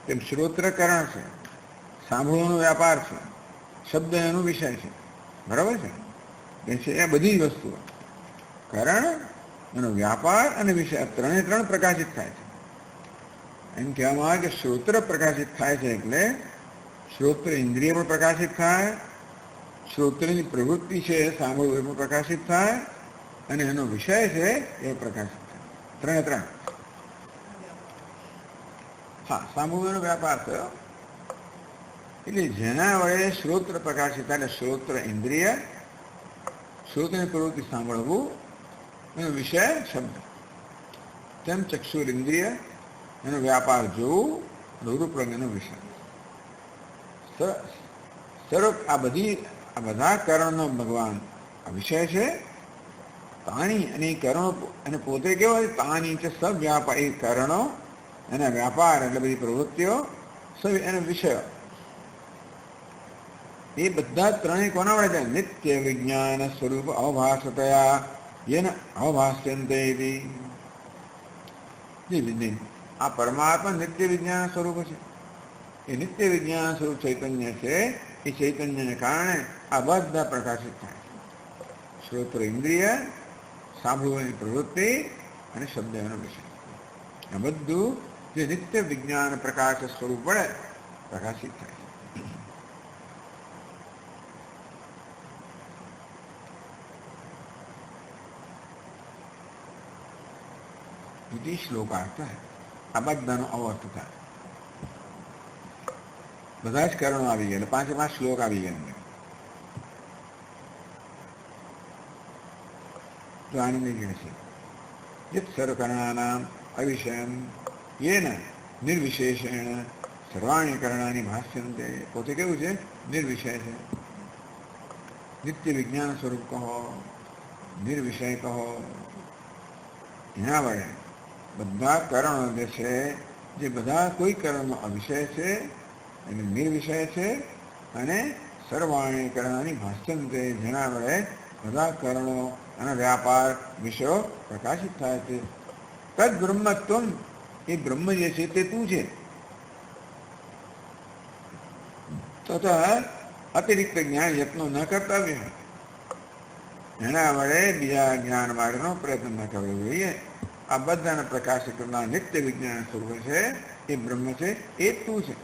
તેમ શ્રોત્ર કરણ છે, સાંભળવાનો વ્યાપાર છે. શબ્દ એનો વિષય છે. બરાબર છે? એ છે એ બધી જ વસ્તુઓ. કરણ, એનો વ્યાપાર અને વિષય, ત્રણે ત્રણ પ્રકાશિત થાય છે. એમ કહેવામાં આવે કે શ્રોત્ર પ્રકાશિત થાય છે એટલે શ્રોત્ર ઇન્દ્રિય પણ પ્રકાશિત થાય, શ્રોત્રની પ્રવૃત્તિ છે સાંભળવું એ પણ પ્રકાશિત થાય, અને એનો વિષય છે એ પ્રકાશિત થાય. ત્રણે ત્રણ. હા, સાંભળવું એનો વ્યાપાર થયો. એટલે જેના વડે શ્રોત્ર પ્રકાશિત થાય, એટલે શ્રોત્ર ઇન્દ્રિય, શ્રોત્રની પ્રવૃત્તિ સાંભળવું, એનો વિષય શબ્દ. તેમ ચક્ષુર ઇન્દ્રિય, એનો વ્યાપાર જોવું, રૂપરંગ એનો વિષય. સર્વ આ બધા કરણનો ભગવાન આ વિષય છે. તાણી અને કરણો, અને પોતે કેવો છે? તાણી છે સવ્યાપાર, એ કરણો એના વ્યાપાર એટલે બધી પ્રવૃત્તિઓ, એનો વિષય, એ બધા ત્રણેય કોના વડે છે? નિત્ય વિજ્ઞાન સ્વરૂપ અવભાસતયા એને અવભાષ્યંતે. આ પરમાત્મા નિત્ય વિજ્ઞાન સ્વરૂપ છે. એ નિત્ય વિજ્ઞાન સ્વરૂપ ચૈતન્ય છે. એ ચૈતન્યને કારણે આ બધા પ્રકાશિત થાય છે. શ્રોત્ર ઇન્દ્રિય, સાંભળવાની પ્રવૃત્તિ અને શબ્દ એનો વિષય. આ બધું જે નિત્ય વિજ્ઞાન પ્રકાશ સ્વરૂપ વડે પ્રકાશિત થાય છે. इति श्लोकार्थ है. આ બધાનો અવર્થ થાય. બધા જ કરણો આવી ગયા, પાંચે પાંચ શ્લોક આવી ગયા. તો આનંદ કહે છે યત સર્વકરણાનામ અવિષયમ યેન નિર્વિશેષેણ સર્વાણી કરણાની ભાષ્યંતે. પોતે કેવું છે? નિર્વિષય છે. નિત્ય વિજ્ઞાન સ્વરૂપ કહો, નિર્વિષય કહો. એના વડે બધા કરણો જે છે, જે બધા કોઈ કરણનો અવિષય છે એને નિર્વિષય છે, અને સર્વાણી કરણાની ભાષ્યંતે, જેના વડે બધા કરણો અને વ્યાપાર વિષયો પ્રકાશિત થાય છે. તદ બ્રહ્મત્વમ, એ બ્રહ્મ જે છે તે તું છે. તથા અતિરિક્ત જ્ઞાન યત્નો ન કર્તવ્ય, એના વડે બીજા જ્ઞાન માટેનો પ્રયત્ન ન કરવો જોઈએ. આ બધાને પ્રકાશિત કરનાર નિત્ય વિજ્ઞાન સ્વરૂપ છે એ બ્રહ્મ છે, એ જ તું છે.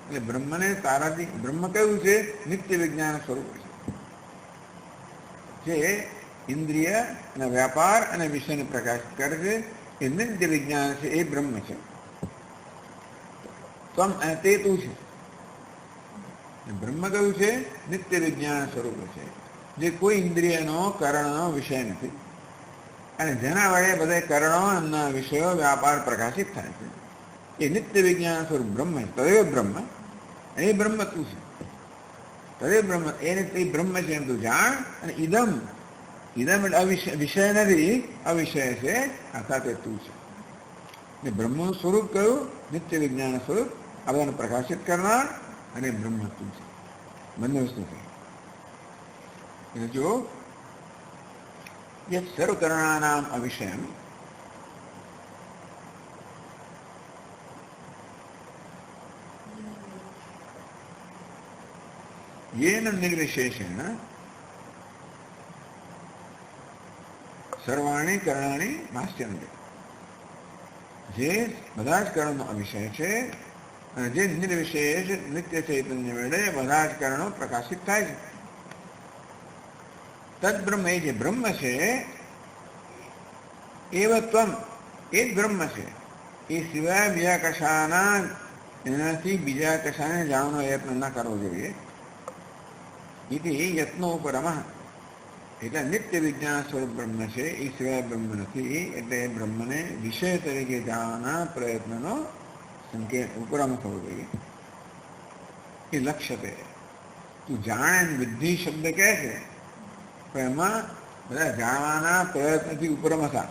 એટલે બ્રહ્મને તારાથી, બ્રહ્મ કયું છે? નિત્ય વિજ્ઞાન સ્વરૂપ છે, જે ઇન્દ્રિય અને વ્યાપાર અને વિષયને પ્રકાશિત કરે છે. એ નિત્ય વિજ્ઞાન છે, એ બ્રહ્મ છે. તે તું છે. બ્રહ્મ કયું છે? નિત્ય વિજ્ઞાન સ્વરૂપ છે, જે કોઈ ઇન્દ્રિયનો કરણનો વિષય નથી, અને જેના વડે બધા કરણો અને વિષયો વ્યાપાર પ્રકાશિત થાય છે. એ નિત્ય વિજ્ઞાન સ્વરૂપ બ્રહ્મ તદેવ બ્રહ્મ, એ બ્રહ્મ તું છે. તદેવ બ્રહ્મ, એને તે બ્રહ્મ છે એમ તું જાણ. અને ઇદમ, ઇદમ એટલે વિષય નથી, અવિષય છે, અર્થાત એ તું છે. ને બ્રહ્મનું સ્વરૂપ કયું? નિત્ય વિજ્ઞાન સ્વરૂપ, આ બધાને પ્રકાશિત કરનાર, અને બ્રહ્મ તું છે. બંને વસ્તુ છે. એટલે જો યત સર્વકરણાનામ અવિષયમ, येन निर्विशेषेण સર્વાણી કરણાની નાસ્યંતે, જે બધા જ કરણનો અવિષય છે અને જે નિર્વિશેષ નિત્ય ચૈતન્ય વેળે બધા જ કરણો પ્રકાશિત થાય છે. તદ બ્રહ્મ, એ જે બ્રહ્મ છે, એવ ત્વમ, એ જ બ્રહ્મ છે. એ સિવાય બીજા કશાના, એનાથી બીજા કશાને જાણવાનો યત્ન ન કરવો જોઈએ. એથી યત્નો ઉપરમ, એટલે નિત્ય વિજ્ઞાન સ્વરૂપ બ્રહ્મ છે, એ સિવાય બ્રહ્મ નથી. એટલે બ્રહ્મને વિષય તરીકે જાણવાના પ્રયત્નનો સંકેત ઉપરમ થવો જોઈએ. એ લક્ષ્ય તે તું જાણે, બુદ્ધિ શબ્દ કહે છે, પણ એમાં બધા જાણવાના પ્રયત્નથી ઉપરમ હતા.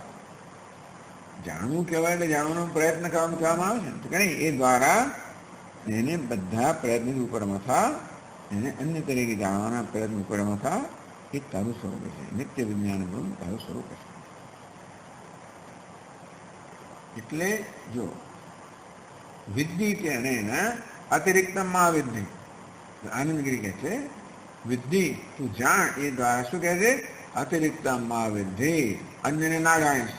જાણવું કહેવાય એટલે જાણવાનો પ્રયત્ન કરવાનું કહેવામાં આવે છે ને, તો કઈ એ દ્વારા એને બધા પ્રયત્નથી ઉપરમ હતા, એને અન્ય તરીકે જાણવાના પ્રયત્ન ઉપરમ હતા. એ તારું સ્વરૂપ છે. નિત્ય વિજ્ઞાન બ્રહ્મ તારું સ્વરૂપ છે. એટલે જો વિદ્ધિ કે અનેના અતિરિક્તમાં વિદ્ધિ, આનંદગીરી કહે છે વિદ્ધિ તું જાણ, એ દ્વારા શું કહે છે? અતિરિક્તમાં વિદ્ધિ, અન્યને ના જાણીશ.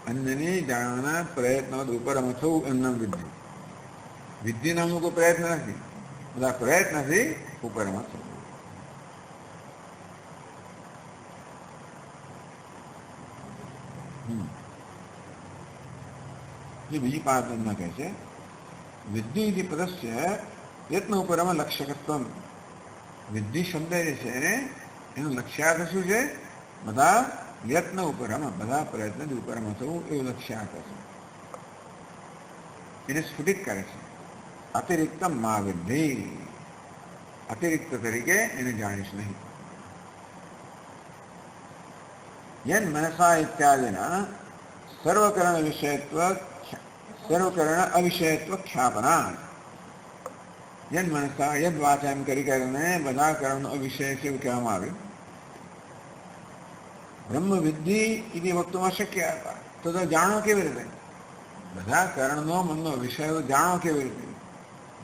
અન્યને જાણવાના પ્રયત્નો ઉપરમ થવું એમ નામ વિદ્ધિ. વિદ્ધિ નામનો કોઈ પ્રયત્ન નથી, બધા પ્રયત્નથી ઉપરમ થવું. એ બીજી પાઠમાં કહે છે વિદ્ધિ પદસ્ય યત્ન ઉપરમ લક્ષ્યકત્વમ. વિદ્ધિ શબ્દ જે છે એનું લક્ષ્યાર્થ શું છે? બધા યત્ન ઉપરમ, બધા પ્રયત્નથી ઉપરમ થવું એવું લક્ષ્યાર્થ છે. એને સ્ફુટિત કરે છે. અતિરિક્ત મા વિદ્ધિ, અતિરિક્ત તરીકે એને જાણીશ નહીં. યન મનસા ઇત્યાદિના સર્વકરણ વિષયત્વ, સર્વકરણ અવિષયત્વ ખ્યાપના. યન મનસા, યદ વાચા એમ કરીને બધા કરણનો અવિષય છે એવું કહેવામાં આવ્યું. બ્રહ્મ વિદ્ધિ એ વક્તમાં શક્ય હતા. તો જાણો કેવી રીતે? બધા કરણનો મનનો વિષયો જાણો કેવી રીતે?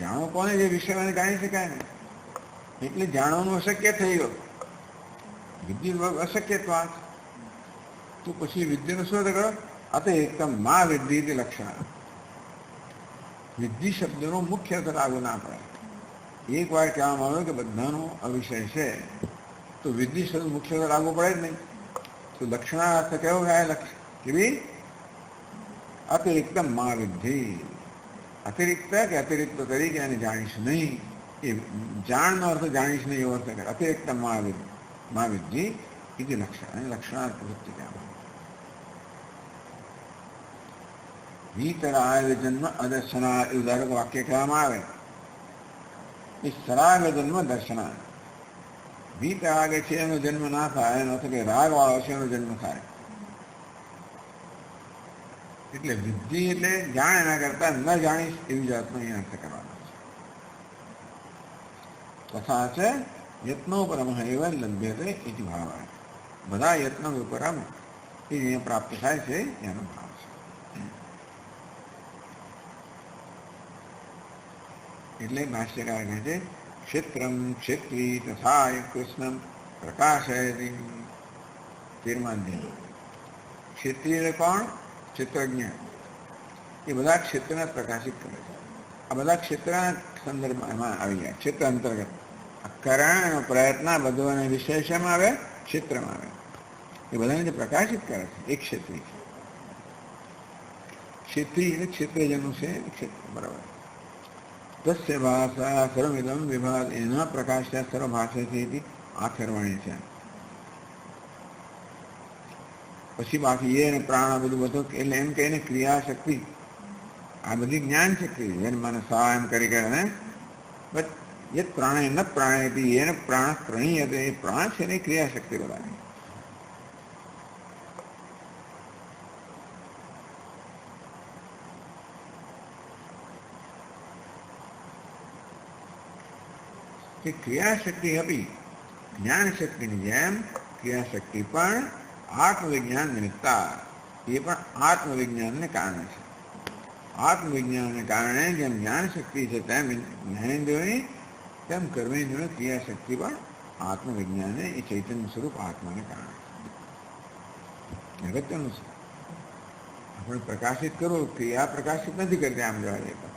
જાણો કોને? જે વિષયોને જાણી શકાય ને, એટલે જાણવાનું અશક્ય થઈ ગયું. વિદ્ધિ અશક્યત્વાત. તો પછી વિદ્યાનો શોધ કરો. અત એકદમ મા વિદ્ધિ તે લક્ષણ. વિદ્ધિ શબ્દનો મુખ્ય અર્થ લાગુ ના પડે. એક વાર કહેવામાં આવ્યું કે બધાનો અવિષય છે, તો વિદ્ધિ શબ્દ મુખ્ય અર્થ લાગુ પડે જ નહીં. તો લક્ષણાર્થ કેવો થાય? લક્ષ કે ભાઈ અતિરિક્ત મા વિદ્ધિ, અતિરિક્ત કે અતિરિક્ત તરીકે એને જાણીશ નહીં. એ જાણનો અર્થ જાણીશ નહીં એવો અર્થ કરે. અતિરિક્ત મા વિદ્ધિ એ લક્ષણ, લક્ષણાર્થ વૃત્તિ કહેવામાં. વીતરાગ જન્મ અદર્શના એ ઉદાહરક વાક્ય કહેવામાં આવે. એ સરાગ જન્મ દર્શના. વીતરાગ છે એનો જન્મ ના થાય, એનો અર્થ કે રાગ વાળો છે એનો જન્મ થાય. એટલે વિદ્ધિ એટલે જાણ, એના કરતા ન જાણીશ એવી જાતનો અહીં અર્થ કરવાનો છે. તથા છે યત્નો પરમ એવ લભ્યતે એ ભાવ. બધા યત્નો ઉપરમ એ અહીંયા પ્રાપ્ત થાય છે એનો ભાવ છે. એટલે ભાષ્યકાર કહે છે ક્ષેત્રમ ક્ષેત્રી તથા કૃષ્ણમ પ્રકાશયતિ. 13મા અધ્યાય. ક્ષેત્રી એટલે કોણ? ક્ષેત્રજ્ઞ. એ બધા ક્ષેત્રને પ્રકાશિત કરે છે. આ બધા ક્ષેત્રના સંદર્ભમાં આવી ગયા. ક્ષેત્ર અંતર્ગત કરણ પ્રયત્ન બધું અને વિશેષમાં આવે, ક્ષેત્રમાં આવે. એ બધાને જે પ્રકાશિત કરે છે એક ક્ષેત્રી છે. ક્ષેત્રી એટલે ક્ષેત્રજનું છે. ક્ષેત્ર બરાબર. તસ્ય ભાષા સર્વમિદમ વિભાગ, એના પ્રકાશ સર્વ ભાષાથી આખરવાણી છે. પછી બાકી એ પ્રાણ બધું એટલે એમ કહીને ક્રિયાશક્તિ આ બધી જ્ઞાન શક્તિ જેને મનસા એમ કરી કરીને બટ એ પ્રાણે ન પ્રાણેતી એને પ્રાણ પ્રણીયતે એ પ્રાણ છે ને ક્રિયાશક્તિ બોલાવી. ક્રિયાશક્તિ હતી જ્ઞાનશક્તિની જેમ ક્રિયાશક્તિ પણ આત્મવિજ્ઞાન નિમિત્તા એ પણ આત્મવિજ્ઞાનને કારણે છે. આત્મવિજ્ઞાનને કારણે જેમ જ્ઞાન શક્તિ છે તેમ જ્ઞાનેન્દ્રિયોની તેમ કર્મેન્દ્રિયોની ક્રિયાશક્તિ પણ આત્મવિજ્ઞાનને એ ચૈતન્ય સ્વરૂપ આત્માને કારણે છે. અગત્યનું છે. આપણે પ્રકાશિત કરવું ક્રિયા પ્રકાશિત નથી કરતી આમ જોવા જઈએ તો.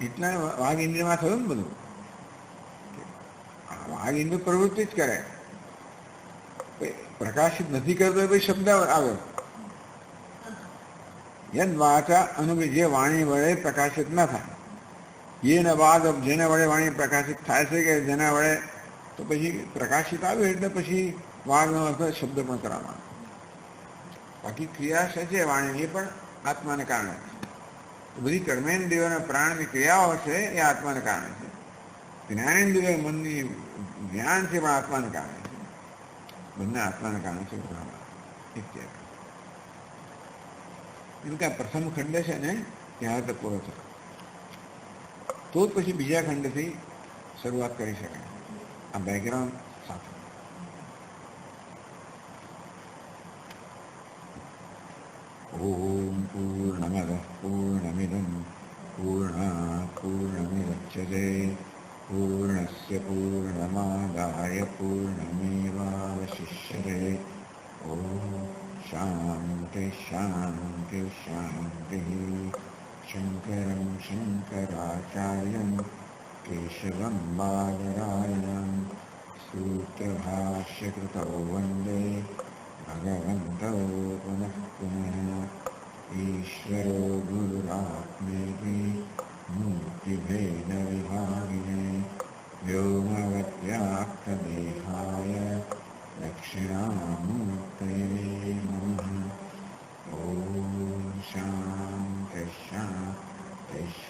એટલા વાઘ ઇન્દ્રિયમાં થયું ને બધું. વાઘ ઇન્દ્રિય પ્રવૃત્તિ જ કરે, પ્રકાશિત નથી કરતો એ શબ્દ આવે. યદ વાચા અનુભવી જે વાણી વડે પ્રકાશિત ન થાય એને બાદ જેના વડે વાણી પ્રકાશિત થાય છે કે જેના વડે તો પછી પ્રકાશિત આવ્યું એટલે પછી વાઘનો અર્થ શબ્દ પણ કરાવવાનો. બાકી ક્રિયા છે વાણી એ પણ આત્માને કારણે છે. બધી કર્મેન્દ્રિયોના પ્રાણની ક્રિયાઓ છે એ આત્માને કારણે છે. જ્ઞાનેન્દ્રિયો મનની જ્ઞાન છે પણ આત્માને કારણે છે. બંને આત્માને કારણે છે. એમ કે પ્રથમ ખંડ છે ને ત્યાં તો પૂરો થયો તો જ પછી બીજા ખંડથી શરૂઆત કરી શકાય આ બેકગ્રાઉન્ડ સાથે. ઓમ પૂર્ણમદ પૂર્ણમિદં પૂર્ણાત પૂર્ણમિદચ્યતે પૂર્ણસ્ય પૂર્ણમાદાય પૂર્ણમેવાવશિષ્યતે. ઓમ શાંતિ શાંતિ શાંતિ. શંકરં શંકરાચાર્યં કેશવં બાદરાયણં સૂત્રભાષ્યકૃતૌ વંદે ભગવन्तौ પુનઃ પુનઃ. ઈશ્વરો ગુરુરાત્મેતિ મૂર્તિભેદવિભાગિને વ્યોમવત્યાખ્યદેહાય દક્ષિણામૂર્તયે